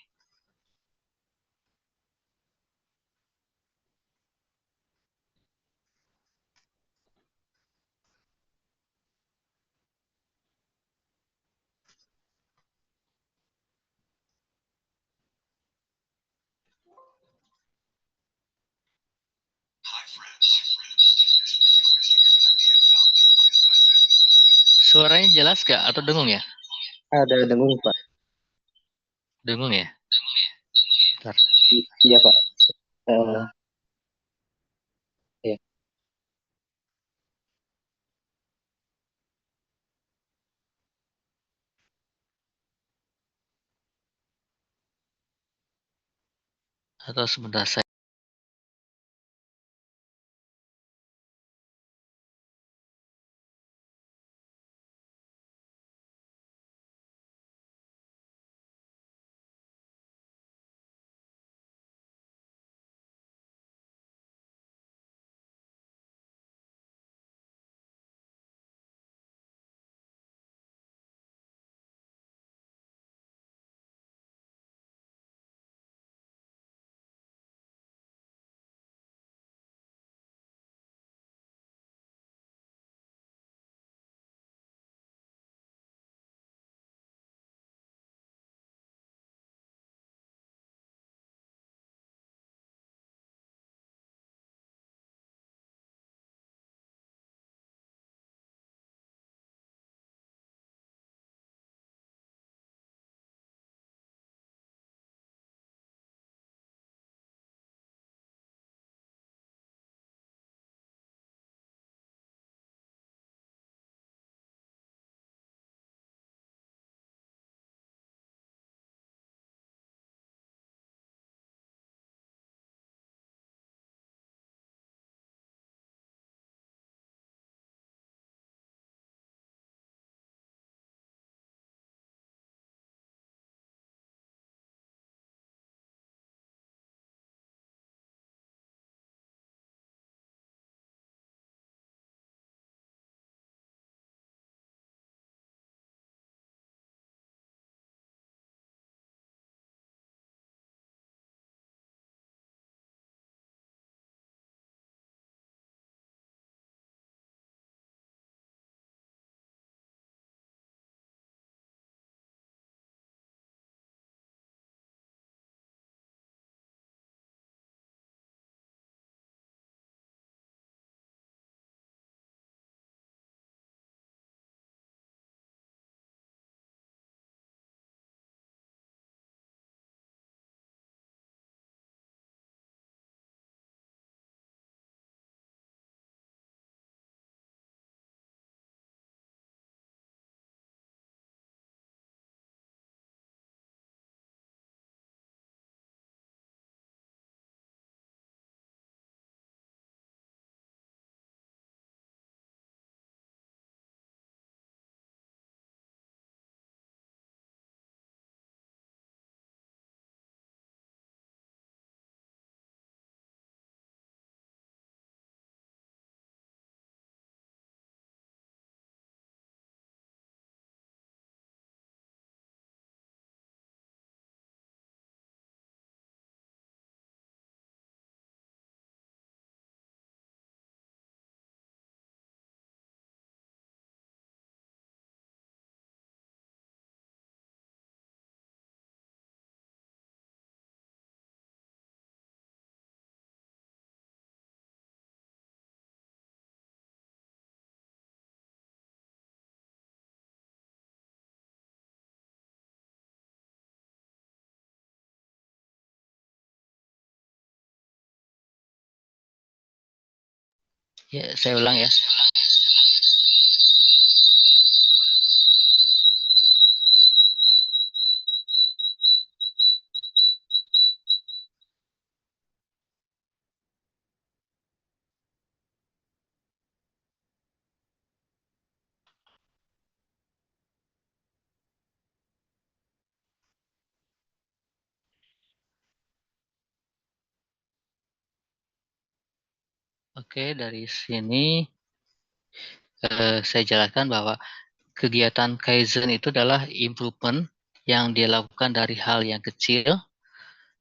S1: Suaranya jelas gak atau dengung ya?
S2: Ada dengung, Pak.
S1: Dengung ya? Bentar.
S2: Iya, Pak. Ya.
S1: Atau sebentar saya. Ya, saya ulang ya. Oke, dari sini saya jelaskan bahwa kegiatan Kaizen itu adalah improvement yang dilakukan dari hal yang kecil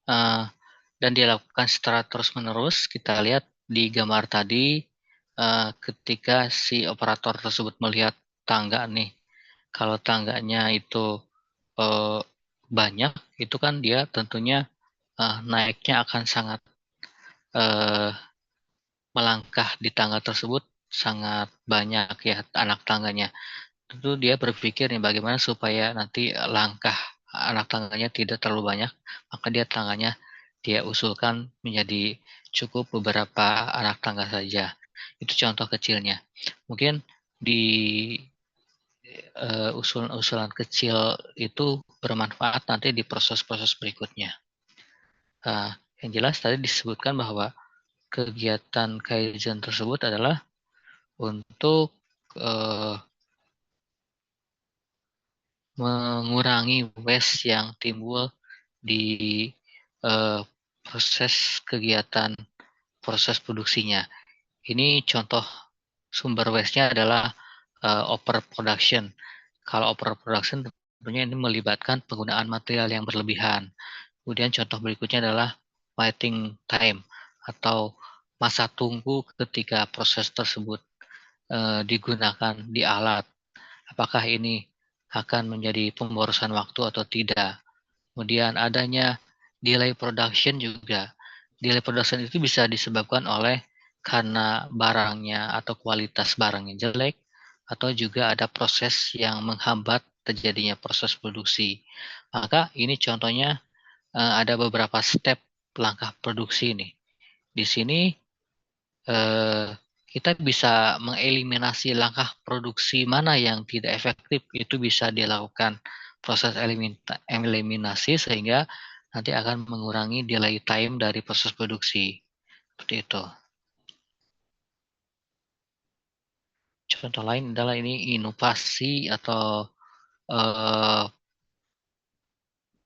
S1: dan dilakukan secara terus-menerus. Kita lihat di gambar tadi ketika si operator tersebut melihat tangga nih, kalau tangganya itu banyak, itu kan dia tentunya naiknya akan sangat melangkah di tangga tersebut sangat banyak ya anak tangganya. Tentu dia berpikir nih bagaimana supaya nanti langkah anak tangganya tidak terlalu banyak, maka dia usulkan menjadi cukup beberapa anak tangga saja. Itu contoh kecilnya. Mungkin di usulan-usulan kecil itu bermanfaat nanti di proses-proses berikutnya. Yang jelas tadi disebutkan bahwa kegiatan Kaizen tersebut adalah untuk mengurangi waste yang timbul di proses kegiatan proses produksinya. Ini contoh sumber waste-nya adalah overproduction. Kalau overproduction tentunya ini melibatkan penggunaan material yang berlebihan. Kemudian contoh berikutnya adalah waiting time atau masa tunggu ketika proses tersebut digunakan di alat. Apakah ini akan menjadi pemborosan waktu atau tidak. Kemudian adanya delay production juga. Delay production itu bisa disebabkan oleh karena barangnya atau kualitas barangnya jelek, atau juga ada proses yang menghambat terjadinya proses produksi. Maka ini contohnya ada beberapa step langkah produksi nih. Di sini kita bisa mengeliminasi langkah produksi mana yang tidak efektif. Itu bisa dilakukan proses eliminasi sehingga nanti akan mengurangi delay time dari proses produksi. Seperti itu. Contoh lain adalah ini inovasi atau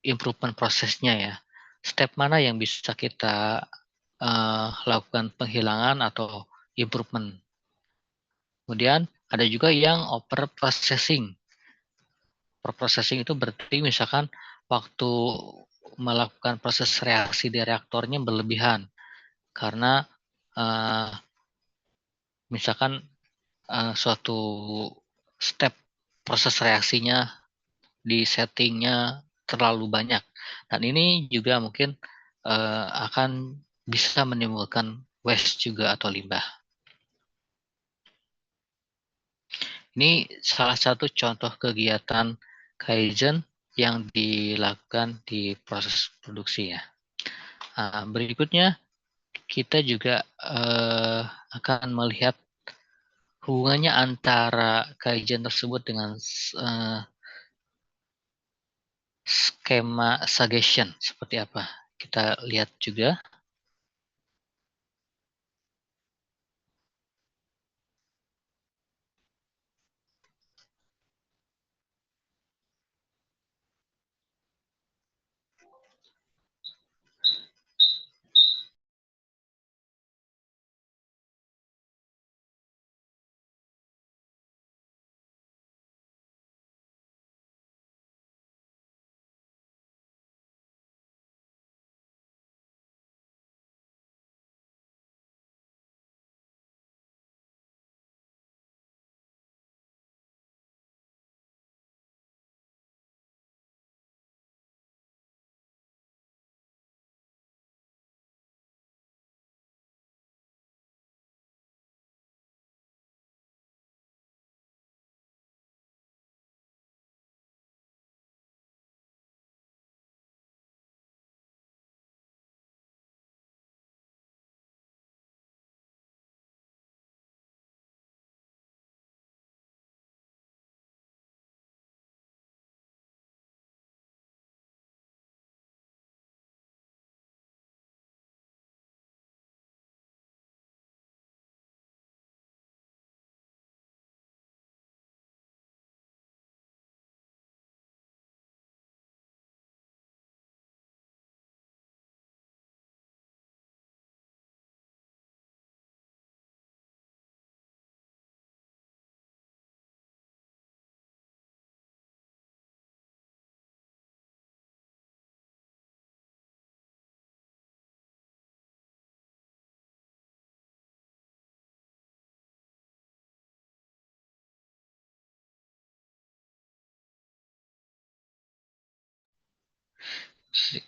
S1: improvement prosesnya ya. Step mana yang bisa kita lakukan penghilangan atau improvement. Kemudian ada juga yang over processing. Over processing itu berarti misalkan waktu melakukan proses reaksi di reaktornya berlebihan karena misalkan suatu step proses reaksinya di settingnya terlalu banyak, dan ini juga mungkin akan bisa menimbulkan waste juga atau limbah. Ini salah satu contoh kegiatan Kaizen yang dilakukan di proses produksi ya. Berikutnya kita juga akan melihat hubungannya antara Kaizen tersebut dengan skema suggestion seperti apa. Kita lihat juga. Si-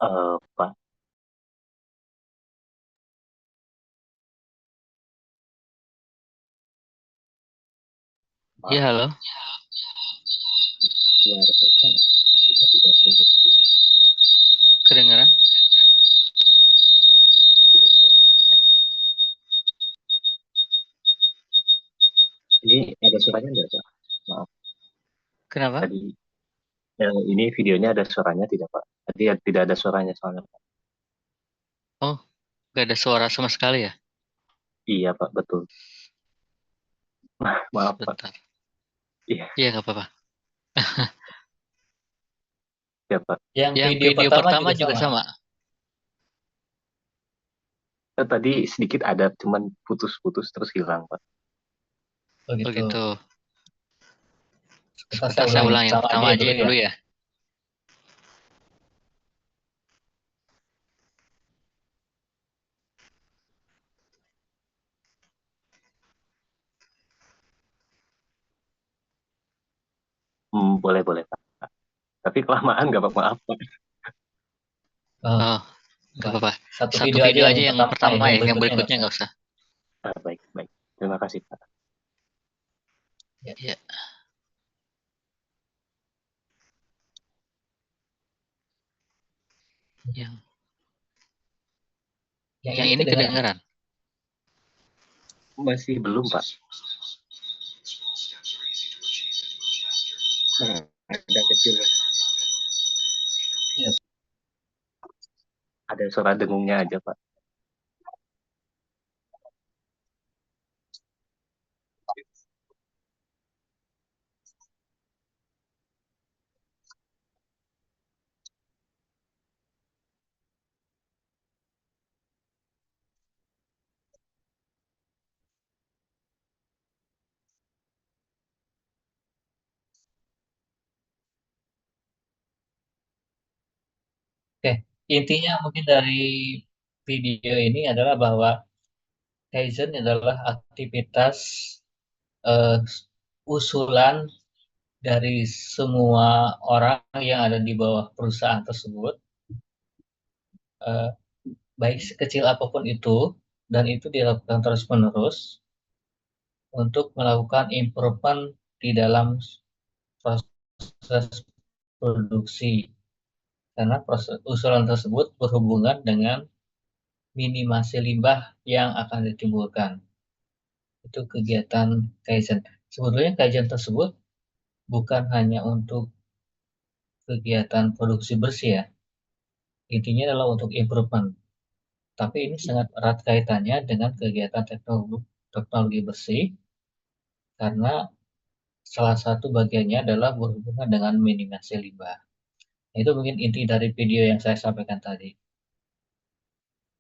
S6: Pak,
S1: Iya,
S6: maaf,
S1: halo.
S6: suara saya sepertinya tidak mengerti.
S1: Kedengaran?
S6: Tidak mengerti. Ini ada suaranya enggak, Pak? Maaf,
S1: Kenapa?
S6: tadi ini videonya ada suaranya tidak, Pak? Tadi tidak ada suaranya soalnya, Pak.
S1: Oh, nggak ada suara sama sekali ya?
S6: Iya, Pak, betul. Maaf, Pak.
S1: Sebentar.
S6: Iya,
S1: Iya, nggak apa-apa.
S6: ya, Pak.
S5: Yang
S1: Yang
S5: video
S1: video
S5: pertama
S1: pertama
S5: juga
S1: juga
S5: sama.
S1: sama.
S6: Tadi sedikit ada, cuman putus-putus terus hilang, Pak.
S5: Oh
S1: Oh
S5: gitu.
S1: gitu.
S5: Sebentar
S1: Sebentar
S5: saya
S1: saya
S5: ulang
S1: ulang yang
S5: pertama
S1: pertama
S5: aja
S1: aja
S5: dulu ya.
S1: dulu ya.
S6: Boleh, boleh, Pak. Tapi kelamaan nggak, Pak? Maaf, Pak.
S5: Oh,
S1: Oh, nggak
S5: Pak.
S1: apa-apa.
S5: Satu
S1: Satu
S5: video aja
S1: video
S5: yang
S1: aja yang
S5: pertama
S1: pertama
S5: ya,
S1: ya, yang
S5: berikutnya nggak
S1: berikutnya
S5: usah.
S1: nggak usah.
S6: Baik, baik. Terima kasih, Pak.
S5: Ya.
S1: Ya, yang
S5: Yang
S1: yang
S5: ini
S1: ini
S5: kedengaran.
S1: kedengaran.
S6: Masih belum, Pak. Nah, ada kecil.
S5: Ya.
S6: Ada suara dengungnya aja, Pak.
S5: Oke, intinya mungkin dari video ini adalah bahwa Kaizen adalah aktivitas eh, usulan dari semua orang yang ada di bawah perusahaan tersebut, eh, baik sekecil apapun itu, dan itu dilakukan terus-menerus untuk melakukan improvement di dalam proses produksi. Karena proses usulan tersebut berhubungan dengan minimasi limbah yang akan ditimbulkan. Itu kegiatan Kaizen. Sebetulnya Kaizen tersebut bukan hanya untuk kegiatan produksi bersih ya. Intinya adalah untuk improvement. Tapi ini sangat erat kaitannya dengan kegiatan teknologi bersih karena salah satu bagiannya adalah berhubungan dengan minimasi limbah. Itu mungkin inti dari video yang saya sampaikan tadi.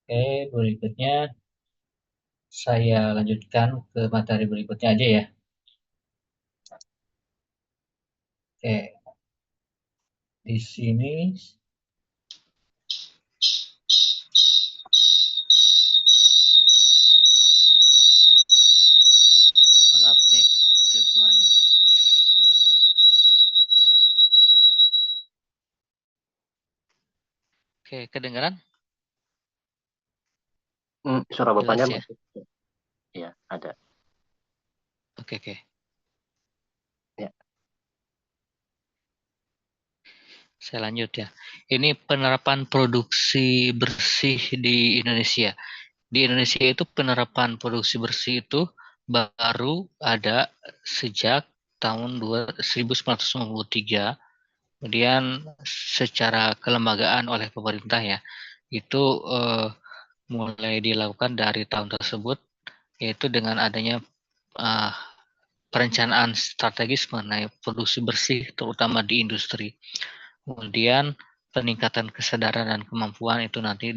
S5: Oke, berikutnya saya lanjutkan ke materi berikutnya aja ya. Oke, di sini
S1: Maaf nih, gangguan suaranya. Oke, kedengaran?
S6: Suara bapaknya
S1: Jelas ya?
S6: masuk. Ya, ada.
S1: Oke, oke.
S6: Ya.
S1: Saya lanjut ya. Ini penerapan produksi bersih di Indonesia. Di Indonesia itu penerapan produksi bersih itu baru ada sejak tahun 1993. Kemudian secara kelembagaan oleh pemerintah ya, itu mulai dilakukan dari tahun tersebut, yaitu dengan adanya uh, perencanaan strategis mengenai produksi bersih, terutama di industri. Kemudian peningkatan kesadaran dan kemampuan itu nanti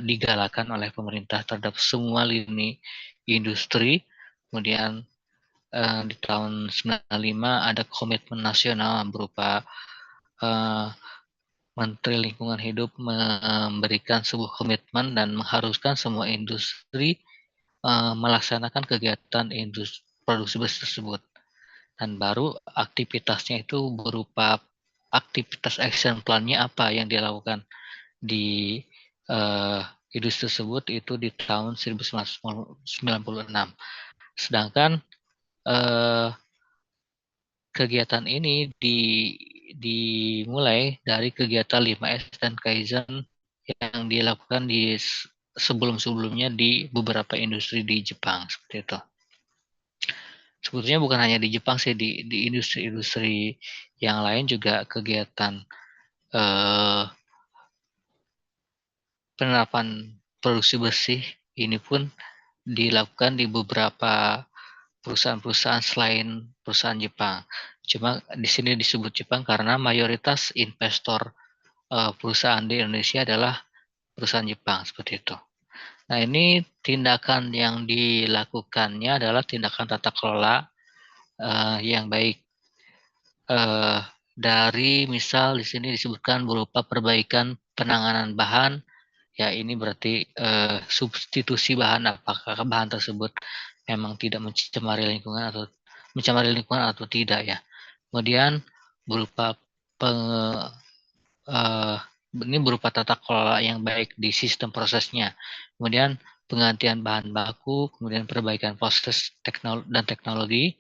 S1: digalakan oleh pemerintah terhadap semua lini industri. Kemudian di tahun 95 ada komitmen nasional berupa Menteri Lingkungan Hidup memberikan sebuah komitmen dan mengharuskan semua industri melaksanakan kegiatan industri produksi bersih tersebut. Dan baru aktivitasnya itu berupa aktivitas action plan-nya apa yang dilakukan. di industri tersebut itu di tahun 1996. Sedangkan kegiatan ini dimulai dari kegiatan 5S dan Kaizen yang dilakukan di sebelum-sebelumnya di beberapa industri di Jepang seperti itu. Sebetulnya bukan hanya di Jepang sih, di industri-industri yang lain juga kegiatan penerapan produksi bersih ini pun dilakukan di beberapa perusahaan-perusahaan selain perusahaan Jepang. Cuma di sini disebut Jepang karena mayoritas investor perusahaan di Indonesia adalah perusahaan Jepang seperti itu. Nah, ini tindakan yang dilakukannya adalah tindakan tata kelola yang baik. Dari misal di sini disebutkan berupa perbaikan penanganan bahan, ya ini berarti substitusi bahan, apakah bahan tersebut memang tidak mencemari lingkungan atau tidak ya. Kemudian berupa ini berupa tata kelola yang baik di sistem prosesnya. Kemudian penggantian bahan baku, kemudian perbaikan proses dan teknologi,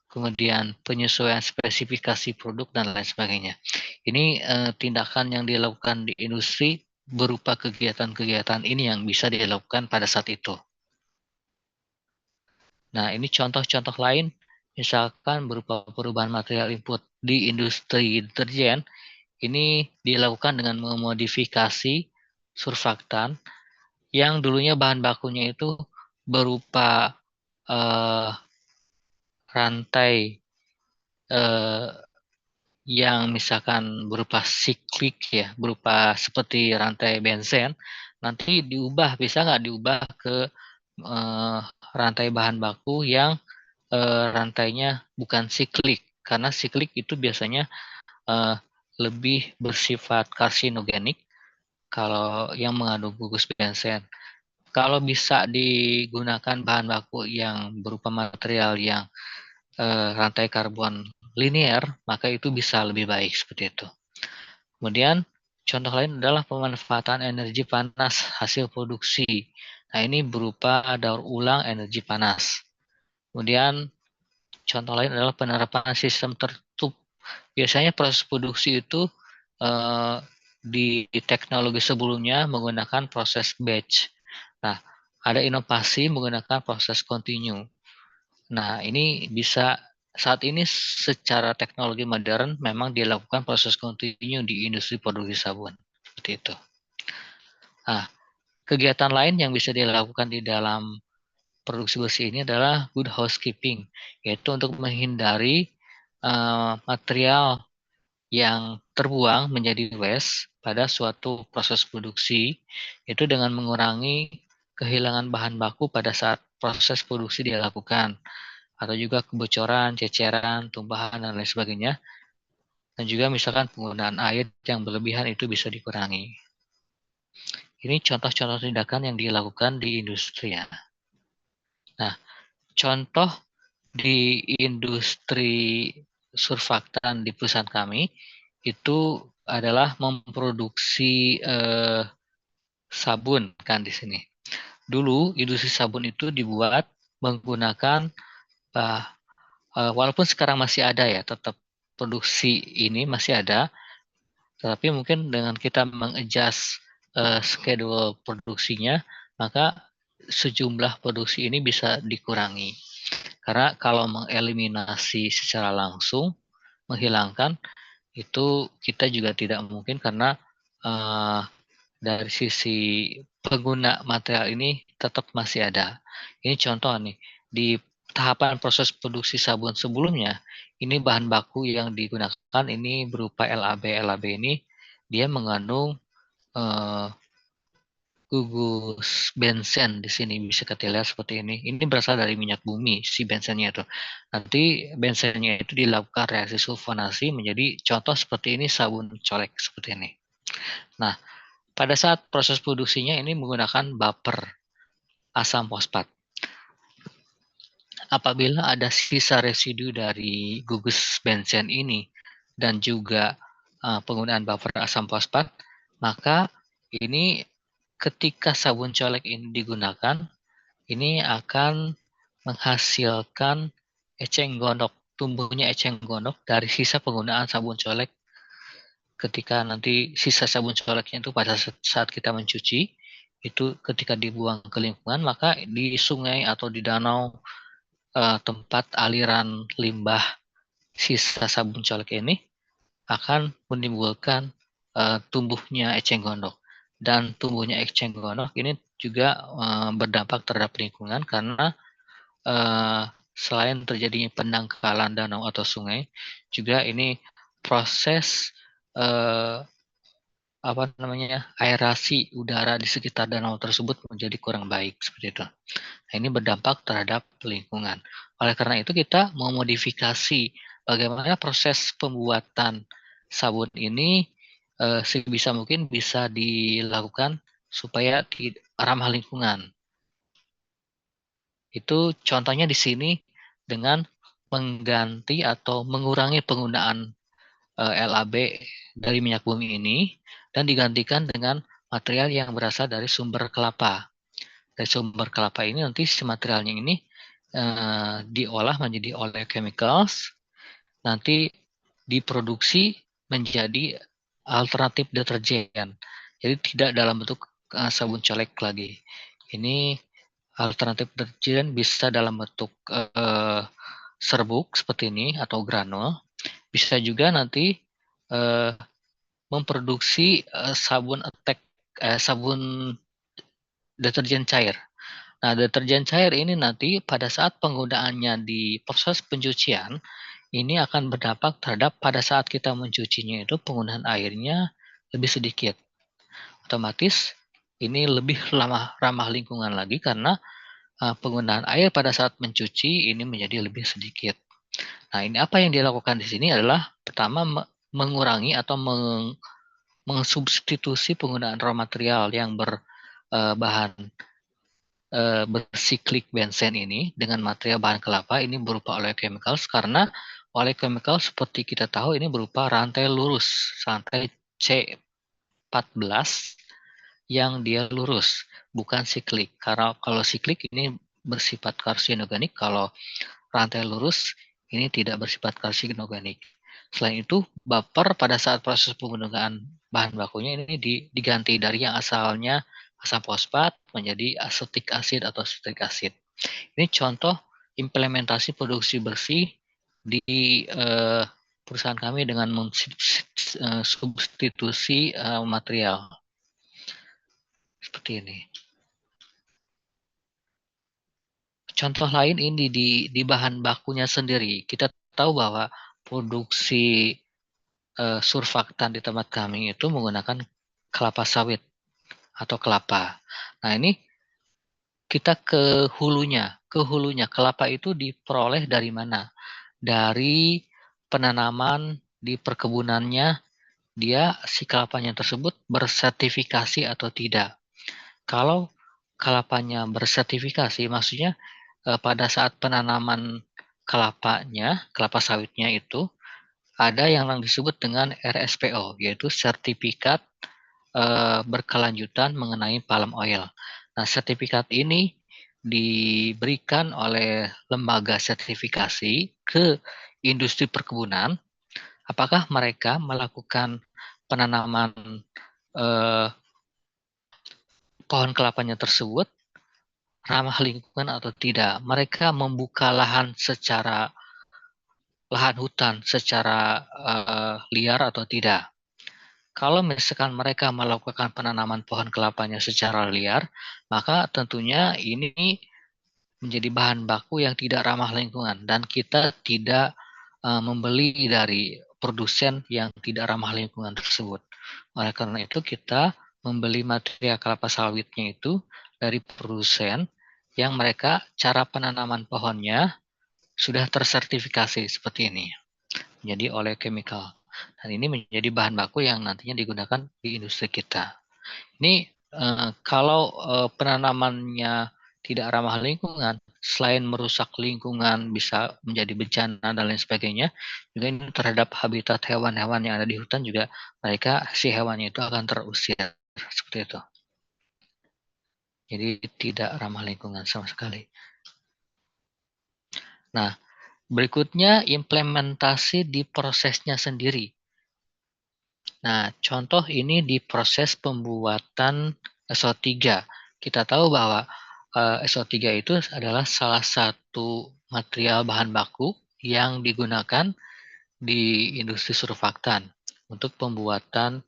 S1: kemudian penyesuaian spesifikasi produk dan lain sebagainya. Ini tindakan yang dilakukan di industri berupa kegiatan-kegiatan ini yang bisa dilakukan pada saat itu. Nah, ini contoh-contoh lain, misalkan berupa perubahan material input di industri deterjen, ini dilakukan dengan memodifikasi surfaktan yang dulunya bahan bakunya itu berupa rantai yang misalkan berupa siklik ya, berupa seperti rantai benzen, nanti bisa nggak diubah ke rantai bahan baku yang rantainya bukan siklik, karena siklik itu biasanya lebih bersifat karsinogenik kalau yang mengandung gugus benzen. Kalau bisa digunakan bahan baku yang berupa material yang rantai karbon linear, maka itu bisa lebih baik seperti itu. Kemudian contoh lain adalah pemanfaatan energi panas hasil produksi. Nah, ini berupa daur ulang energi panas. Kemudian contoh lain adalah penerapan sistem tertutup. Biasanya proses produksi itu di teknologi sebelumnya menggunakan proses batch. Nah, ada inovasi menggunakan proses continue. Nah, ini bisa saat ini secara teknologi modern memang dilakukan proses continue di industri produksi sabun. Seperti itu. Nah, kegiatan lain yang bisa dilakukan di dalam produksi bersih ini adalah good housekeeping, yaitu untuk menghindari material yang terbuang menjadi waste pada suatu proses produksi, itu dengan mengurangi kehilangan bahan baku pada saat proses produksi dilakukan, atau juga kebocoran, ceceran, tumpahan, dan lain sebagainya. Dan juga misalkan penggunaan air yang berlebihan itu bisa dikurangi. Ini contoh-contoh tindakan yang dilakukan di industri ya. Nah, contoh di industri surfaktan di perusahaan kami itu adalah memproduksi sabun kan di sini. Dulu industri sabun itu dibuat menggunakan walaupun sekarang masih ada ya, tetap produksi ini masih ada, tetapi mungkin dengan kita mengadjust schedule produksinya, maka sejumlah produksi ini bisa dikurangi. Karena kalau mengeliminasi secara langsung, menghilangkan, itu kita juga tidak mungkin karena dari sisi pengguna material ini tetap masih ada. Ini contoh nih, di tahapan proses produksi sabun sebelumnya, ini bahan baku yang digunakan ini berupa LAB. LAB ini dia mengandung gugus benzen di sini, bisa kita lihat seperti ini. Ini berasal dari minyak bumi si benzennya itu. Nanti benzennya itu dilakukan reaksi sulfonasi menjadi contoh seperti ini sabun colek seperti ini. Nah, pada saat proses produksinya ini menggunakan baper asam fosfat. Apabila ada sisa residu dari gugus benzen ini dan juga penggunaan baper asam fosfat, maka ini ketika sabun colek ini digunakan, ini akan menghasilkan eceng gondok, tumbuhnya eceng gondok dari sisa penggunaan sabun colek. Ketika nanti sisa sabun coleknya itu pada saat kita mencuci, itu ketika dibuang ke lingkungan, maka di sungai atau di danau tempat aliran limbah sisa sabun colek ini akan menimbulkan tumbuhnya eceng gondok. Dan tumbuhnya eceng gondok ini juga berdampak terhadap lingkungan karena selain terjadinya pendangkalan danau atau sungai, juga ini proses aerasi udara di sekitar danau tersebut menjadi kurang baik seperti itu. Nah, ini berdampak terhadap lingkungan. Oleh karena itu kita memodifikasi bagaimana proses pembuatan sabun ini sebisa mungkin bisa dilakukan supaya ramah lingkungan. Itu contohnya di sini dengan mengganti atau mengurangi penggunaan LAB dari minyak bumi ini dan digantikan dengan material yang berasal dari sumber kelapa. Dari sumber kelapa ini nanti si materialnya ini diolah menjadi oleochemicals, nanti diproduksi menjadi alternatif deterjen. Jadi tidak dalam bentuk sabun colek lagi. Ini alternatif deterjen bisa dalam bentuk serbuk seperti ini atau granul. Bisa juga nanti memproduksi sabun deterjen cair. Nah, deterjen cair ini nanti pada saat penggunaannya di proses pencucian, ini akan berdampak terhadap pada saat kita mencucinya itu penggunaan airnya lebih sedikit. Otomatis ini lebih ramah lingkungan lagi karena penggunaan air pada saat mencuci ini menjadi lebih sedikit. Nah, ini apa yang dilakukan di sini adalah pertama mengurangi atau mengsubstitusi penggunaan raw material yang berbahan bersiklik benzen ini dengan material bahan kelapa ini berupa oleochemicals, karena oleochemical seperti kita tahu ini berupa rantai lurus, rantai C14 yang dia lurus, bukan siklik. Karena kalau siklik ini bersifat karsinogenik, kalau rantai lurus ini tidak bersifat karsinogenik. Selain itu, baper pada saat proses penggunaan bahan bakunya ini diganti dari yang asalnya asam fosfat menjadi asetik asid atau citric acid. Ini contoh implementasi produksi bersih di perusahaan kami dengan substitusi material. Seperti ini. Contoh lain ini di bahan bakunya sendiri. Kita tahu bahwa produksi surfaktan di tempat kami itu menggunakan kelapa sawit atau kelapa. Nah, ini kita ke hulunya. Ke hulunya kelapa itu diperoleh dari mana? Dari penanaman di perkebunannya, dia si kelapanya tersebut bersertifikasi atau tidak. Kalau kelapanya bersertifikasi, maksudnya pada saat penanaman kelapanya, kelapa sawitnya itu, ada yang disebut dengan RSPO, yaitu sertifikat berkelanjutan mengenai palm oil. Nah, sertifikat ini diberikan oleh lembaga sertifikasi ke industri perkebunan, apakah mereka melakukan penanaman pohon kelapanya tersebut ramah lingkungan atau tidak. Mereka membuka lahan hutan secara liar atau tidak. Kalau misalkan mereka melakukan penanaman pohon kelapanya secara liar, maka tentunya ini menjadi bahan baku yang tidak ramah lingkungan dan kita tidak membeli dari produsen yang tidak ramah lingkungan tersebut. Oleh karena itu kita membeli material kelapa sawitnya itu dari produsen yang mereka cara penanaman pohonnya sudah tersertifikasi seperti ini. Jadi oleochemical. Dan ini menjadi bahan baku yang nantinya digunakan di industri kita. Ini kalau penanamannya tidak ramah lingkungan, selain merusak lingkungan, bisa menjadi bencana dan lain sebagainya, juga ini terhadap habitat hewan-hewan yang ada di hutan juga si hewannya itu akan terusir seperti itu. Jadi tidak ramah lingkungan sama sekali. Nah, berikutnya implementasi di prosesnya sendiri. Nah, contoh ini di proses pembuatan SO3. Kita tahu bahwa SO3 itu adalah salah satu material bahan baku yang digunakan di industri surfaktan untuk pembuatan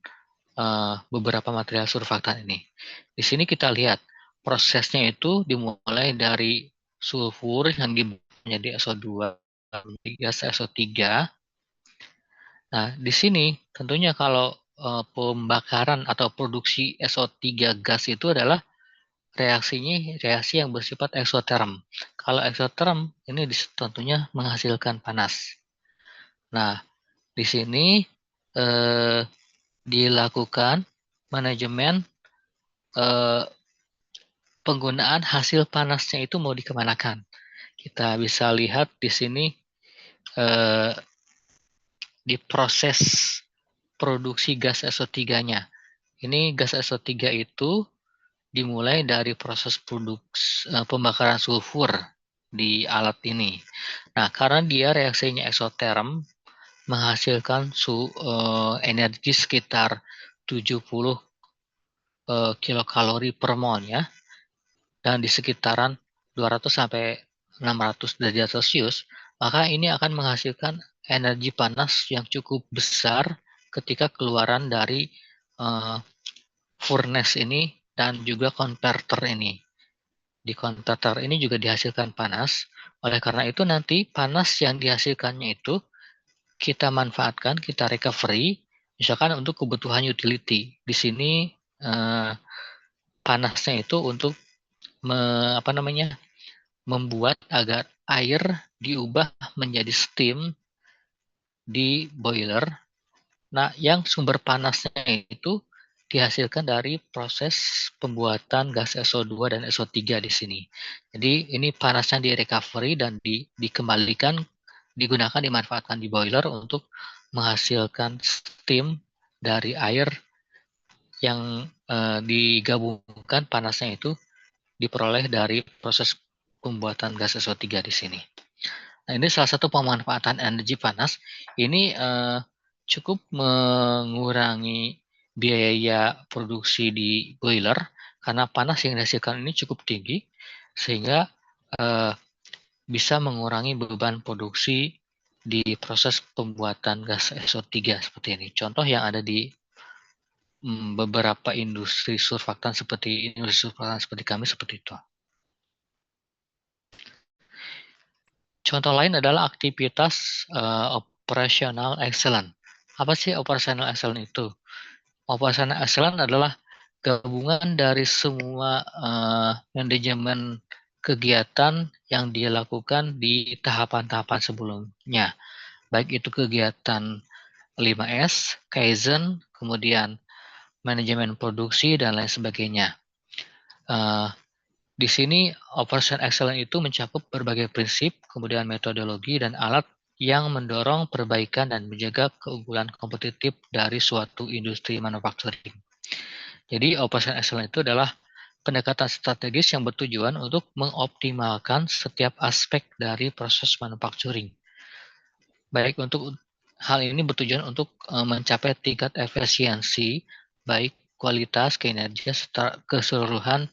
S1: beberapa material surfaktan ini. Di sini kita lihat prosesnya itu dimulai dari sulfur yang menjadi SO2 menjadi gas SO3. Nah, di sini tentunya kalau pembakaran atau produksi SO3 gas itu adalah reaksinya reaksi yang bersifat eksoterm. Kalau eksoterm ini tentunya menghasilkan panas. Nah, di sini dilakukan manajemen penggunaan hasil panasnya itu mau dikemanakan. Kita bisa lihat di sini di proses produksi gas SO3-nya. Ini gas SO3 itu dimulai dari proses pembakaran sulfur di alat ini. Nah, karena dia reaksinya eksoterm, menghasilkan energi sekitar 70 kilokalori per mol ya, dan di sekitaran 200 sampai 600 derajat Celcius, maka ini akan menghasilkan energi panas yang cukup besar ketika keluaran dari furnace ini dan juga konverter ini. Di konverter ini juga dihasilkan panas. Oleh karena itu nanti panas yang dihasilkannya itu kita manfaatkan, kita recovery, misalkan untuk kebutuhan utility. Di sini panasnya itu untuk membuat agar air diubah menjadi steam di boiler. Nah, yang sumber panasnya itu dihasilkan dari proses pembuatan gas SO2 dan SO3 di sini. Jadi ini panasnya di recovery dan dikembalikan, digunakan, dimanfaatkan di boiler untuk menghasilkan steam dari air yang digabungkan panasnya itu diperoleh dari proses pembuatan gas SO3 di sini. Nah, ini salah satu pemanfaatan energi panas. Ini cukup mengurangi biaya produksi di boiler karena panas yang dihasilkan ini cukup tinggi sehingga bisa mengurangi beban produksi di proses pembuatan gas SO3 seperti ini. Contoh yang ada di beberapa industri surfaktan seperti kami seperti itu. Contoh lain adalah aktivitas operational excellence. Apa sih operational excellence itu? Operational excellence adalah gabungan dari semua manajemen kegiatan yang dilakukan di tahapan-tahapan sebelumnya. Baik itu kegiatan 5S, Kaizen, kemudian manajemen produksi, dan lain sebagainya. Di sini Operation Excellence itu mencakup berbagai prinsip, kemudian metodologi dan alat yang mendorong perbaikan dan menjaga keunggulan kompetitif dari suatu industri manufacturing. Jadi Operation Excellence itu adalah pendekatan strategis yang bertujuan untuk mengoptimalkan setiap aspek dari proses manufacturing. Baik untuk hal ini bertujuan untuk mencapai tingkat efisiensi, baik kualitas, kinerja, serta keseluruhan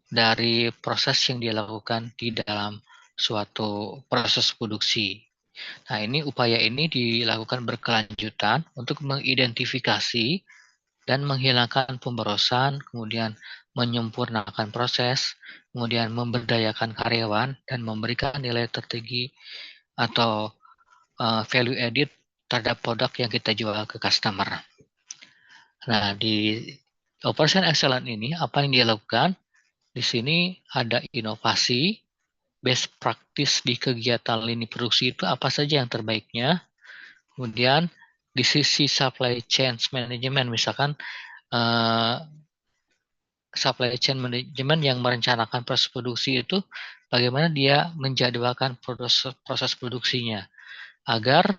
S1: dari proses yang dilakukan di dalam suatu proses produksi. Nah, upaya ini dilakukan berkelanjutan untuk mengidentifikasi dan menghilangkan pemborosan, kemudian menyempurnakan proses, kemudian memberdayakan karyawan, dan memberikan nilai tertinggi atau value added terhadap produk yang kita jual ke customer. Nah, di Operation Excellence ini, apa yang dilakukan? Di sini ada inovasi, best practice di kegiatan lini produksi itu apa saja yang terbaiknya. Kemudian di sisi supply chain management, misalkan supply chain management yang merencanakan proses produksi itu bagaimana dia menjadwalkan proses produksinya agar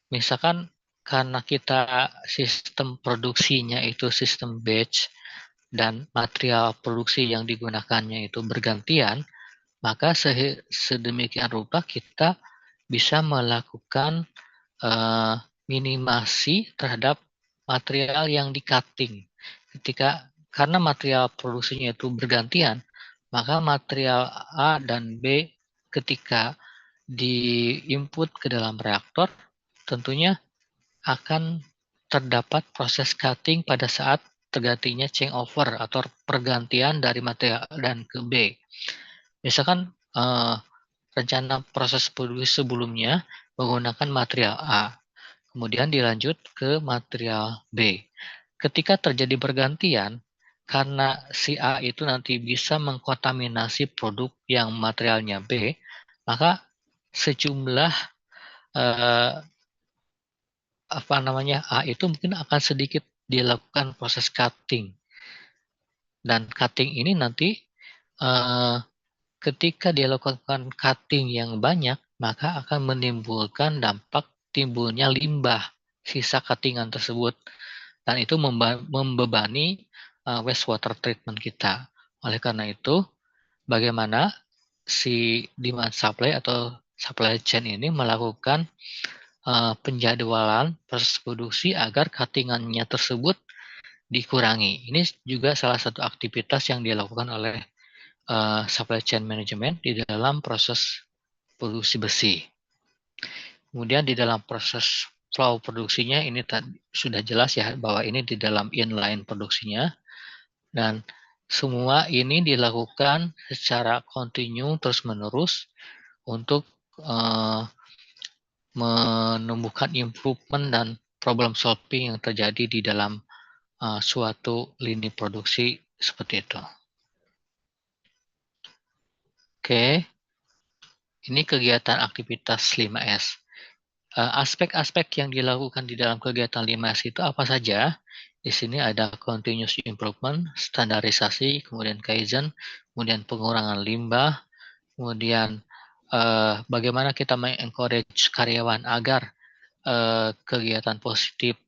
S1: misalkan karena kita sistem produksinya itu sistem batch dan material produksi yang digunakannya itu bergantian, maka sedemikian rupa kita bisa melakukan minimasi terhadap material yang di-cutting. Karena material produksinya itu bergantian, maka material A dan B ketika di-input ke dalam reaktor tentunya akan terdapat proses cutting pada saat tergantinya changeover atau pergantian dari material dan ke B. Misalkan rencana proses produksi sebelumnya menggunakan material A, kemudian dilanjut ke material B. Ketika terjadi pergantian, karena si A itu nanti bisa mengkontaminasi produk yang materialnya B, maka sejumlah A itu mungkin akan sedikit dilakukan proses cutting. Dan cutting ini nanti ketika dilakukan cutting yang banyak, maka akan menimbulkan dampak timbulnya limbah sisa cuttingan tersebut. Dan itu membebani wastewater treatment kita. Oleh karena itu, bagaimana si demand supply atau supply chain ini melakukan penjadwalan proses produksi agar cuttingannya tersebut dikurangi. Ini juga salah satu aktivitas yang dilakukan oleh supply chain management di dalam proses produksi besi. Kemudian di dalam proses flow produksinya ini sudah jelas ya bahwa ini di dalam inline produksinya, dan semua ini dilakukan secara kontinu terus-menerus untuk menumbuhkan improvement dan problem solving yang terjadi di dalam suatu lini produksi seperti itu. Oke, ini kegiatan aktivitas 5S. Aspek-aspek yang dilakukan di dalam kegiatan 5S itu apa saja? Di sini ada continuous improvement, standarisasi, kemudian kaizen, kemudian pengurangan limbah, kemudian bagaimana kita mengencourage karyawan agar kegiatan positif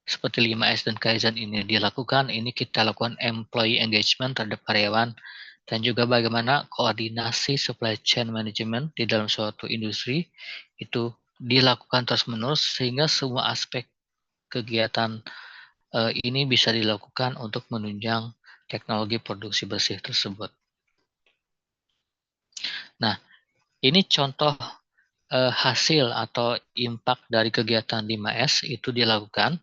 S1: seperti 5S dan kaizen ini dilakukan. Ini kita lakukan employee engagement terhadap karyawan, dan juga bagaimana koordinasi supply chain management di dalam suatu industri itu dilakukan terus-menerus sehingga semua aspek kegiatan ini bisa dilakukan untuk menunjang teknologi produksi bersih tersebut. Nah, ini contoh hasil atau impact dari kegiatan 5S itu dilakukan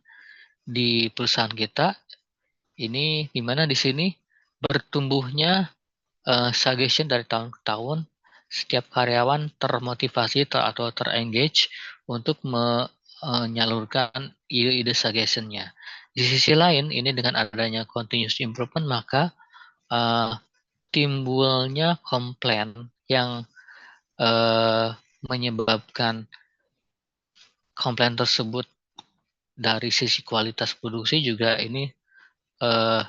S1: di perusahaan kita. Ini di mana di sini bertumbuhnya suggestion dari tahun ke tahun, setiap karyawan termotivasi atau terengage untuk menyalurkan ide-ide suggestion-nya. Di sisi lain, ini dengan adanya continuous improvement, maka timbulnya komplain yang menyebabkan komplain tersebut dari sisi kualitas produksi juga ini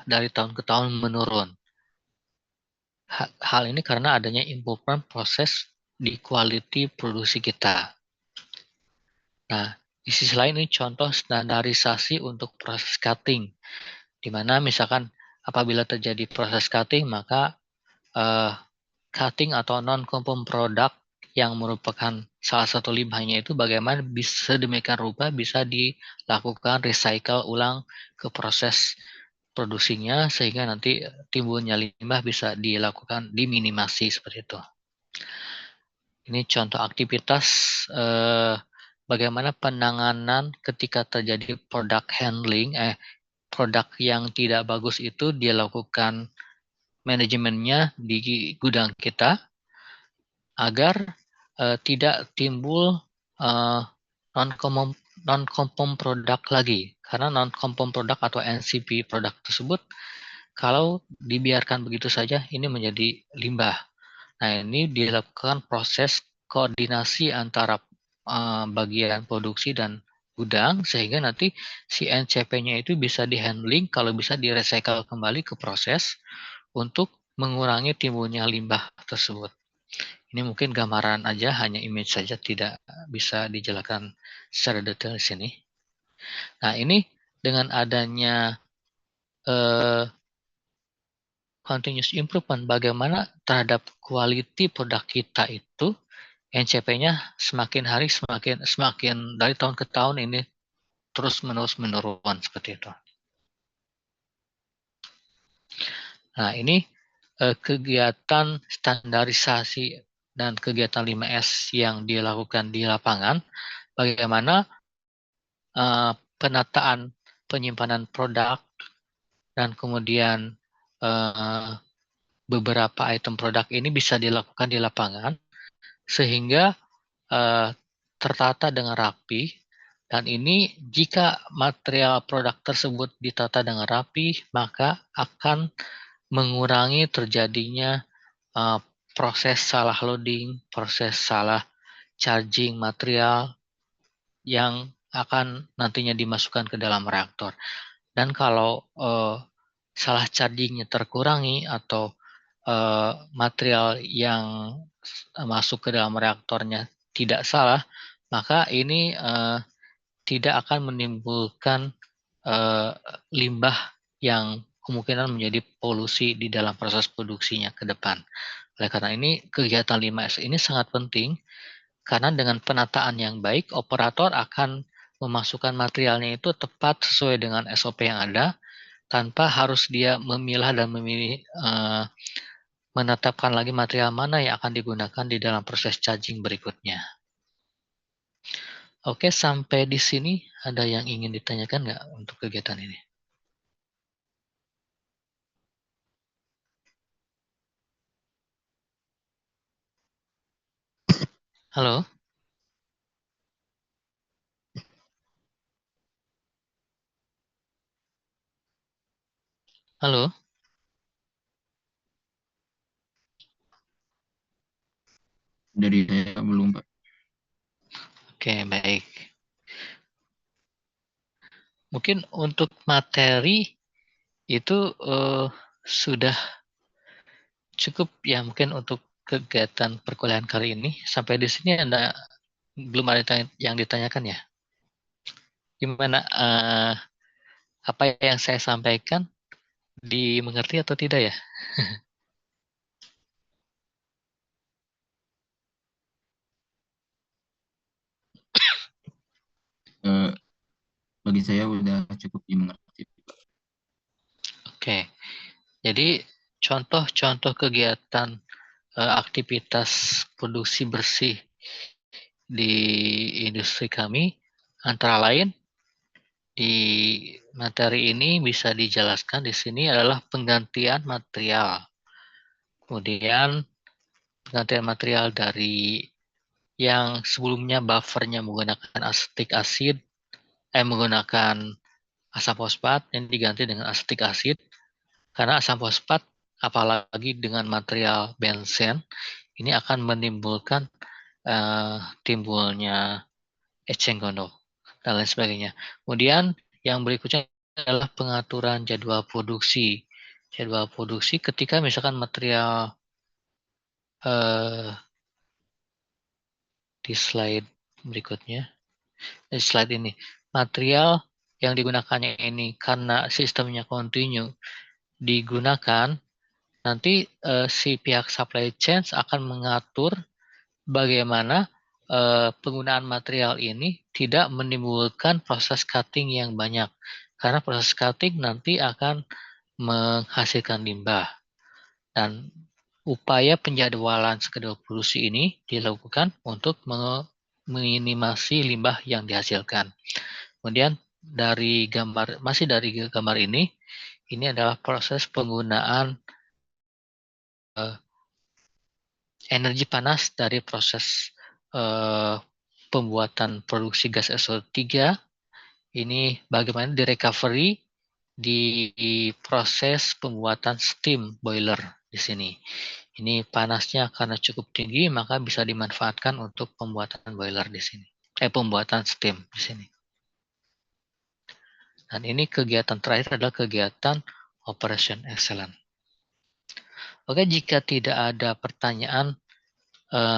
S1: dari tahun ke tahun menurun. Hal ini karena adanya improvement proses di quality produksi kita. Nah, di sisi lain ini contoh standarisasi untuk proses cutting, di mana misalkan apabila terjadi proses cutting, maka cutting atau non-conform product yang merupakan salah satu limbahnya itu bagaimana bisa demikian rupa bisa dilakukan recycle ulang ke proses produksinya sehingga nanti timbulnya limbah bisa dilakukan diminimasi seperti itu. Ini contoh aktivitas bagaimana penanganan ketika terjadi product handling, produk yang tidak bagus itu dilakukan manajemennya di gudang kita agar tidak timbul non-conform produk lagi. Karena non-conform produk atau NCP produk tersebut kalau dibiarkan begitu saja ini menjadi limbah. Nah, ini dilakukan proses koordinasi antara bagian produksi dan gudang sehingga nanti si NCP-nya itu bisa dihandling, kalau bisa direcycle kembali ke proses untuk mengurangi timbulnya limbah tersebut. Ini mungkin gambaran aja, hanya image saja, tidak bisa dijelaskan secara detail di sini. Nah, ini dengan adanya continuous improvement, bagaimana terhadap quality produk kita itu NCP-nya semakin hari semakin dari tahun ke tahun ini terus menerus menurun seperti itu. Nah, ini kegiatan standarisasi dan kegiatan 5S yang dilakukan di lapangan, bagaimana penataan penyimpanan produk dan kemudian beberapa item produk ini bisa dilakukan di lapangan sehingga tertata dengan rapi, dan ini jika material produk tersebut ditata dengan rapi maka akan mengurangi terjadinya proses salah loading, proses salah charging material yang akan nantinya dimasukkan ke dalam reaktor. Dan kalau salah chargingnya terkurangi atau material yang masuk ke dalam reaktornya tidak salah, maka ini tidak akan menimbulkan limbah yang kemungkinan menjadi polusi di dalam proses produksinya ke depan. Oleh karena ini, kegiatan 5S ini sangat penting, karena dengan penataan yang baik, operator akan memasukkan materialnya itu tepat sesuai dengan SOP yang ada, tanpa harus dia memilah dan memilih menetapkan lagi material mana yang akan digunakan di dalam proses charging berikutnya. Oke, sampai di sini ada yang ingin ditanyakan nggak untuk kegiatan ini? Halo? Halo?
S4: Dari saya belum, Pak.
S1: Oke, baik. Mungkin untuk materi itu sudah cukup ya mungkin untuk kegiatan perkuliahan kali ini. Sampai di sini belum ada yang ditanyakan ya? Gimana apa yang saya sampaikan dimengerti atau tidak ya?
S4: Bagi saya udah cukup dimengerti, Pak.
S1: Oke, jadi contoh-contoh kegiatan aktivitas produksi bersih di industri kami antara lain di materi ini bisa dijelaskan di sini adalah penggantian material. Kemudian penggantian material dari yang sebelumnya buffernya menggunakan acetic acid, menggunakan asam fosfat yang diganti dengan acetic acid, karena asam fosfat apalagi dengan material benzen ini akan menimbulkan timbulnya eceng gondok dan lain sebagainya. Kemudian yang berikutnya adalah pengaturan jadwal produksi. Jadwal produksi ketika misalkan material di slide berikutnya, di slide ini, material yang digunakannya ini karena sistemnya continue digunakan, nanti si pihak supply chain akan mengatur bagaimana penggunaan material ini tidak menimbulkan proses cutting yang banyak. Karena proses cutting nanti akan menghasilkan limbah. Dan upaya penjadwalan skedul produksi ini dilakukan untuk meminimasi limbah yang dihasilkan. Kemudian masih dari gambar ini adalah proses penggunaan energi panas dari proses pembuatan produksi gas SO3. Ini bagaimana direcovery di proses pembuatan steam boiler di sini. Ini panasnya karena cukup tinggi maka bisa dimanfaatkan untuk pembuatan boiler di sini. Pembuatan steam di sini. Dan ini kegiatan terakhir adalah kegiatan operation excellent. Oke, jika tidak ada pertanyaan,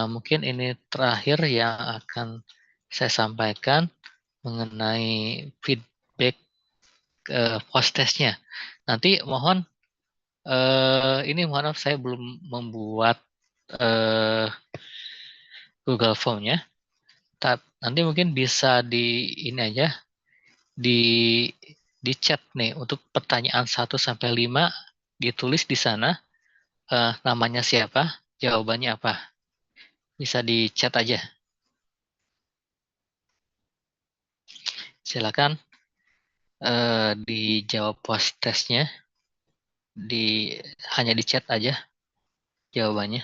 S1: mungkin ini terakhir yang akan saya sampaikan. mengenai feedback post testnya. Nanti mohon ini mohon maaf saya belum membuat Google Form-nya. Nanti mungkin bisa di ini aja di chat nih untuk pertanyaan 1 sampai 5 ditulis di sana namanya siapa, jawabannya apa. Bisa di chat aja. Silakan dijawab post testnya hanya di chat aja jawabannya.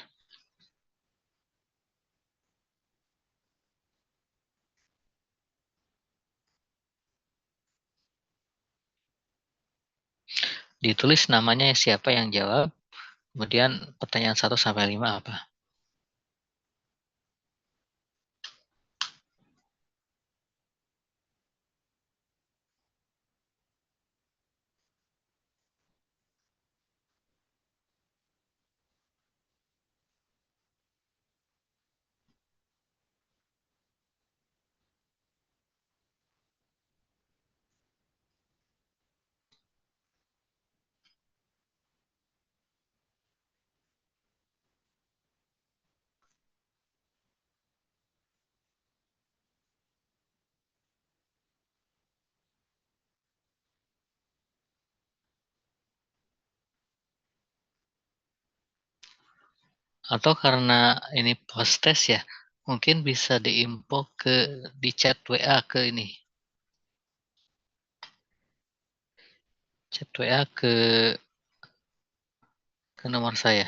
S1: Ditulis namanya siapa yang jawab, kemudian pertanyaan 1 sampai 5 apa. Atau karena ini post test ya, mungkin bisa diinfo di chat WA ke ini. Chat WA ke nomor saya.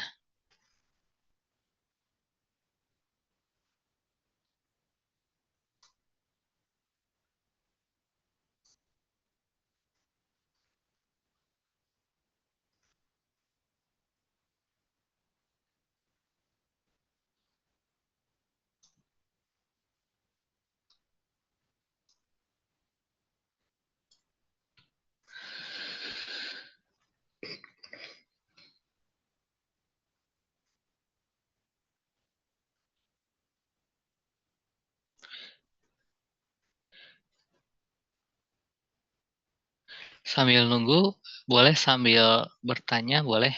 S1: Sambil nunggu, boleh sambil bertanya, boleh.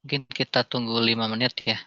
S1: Mungkin kita tunggu 5 menit ya.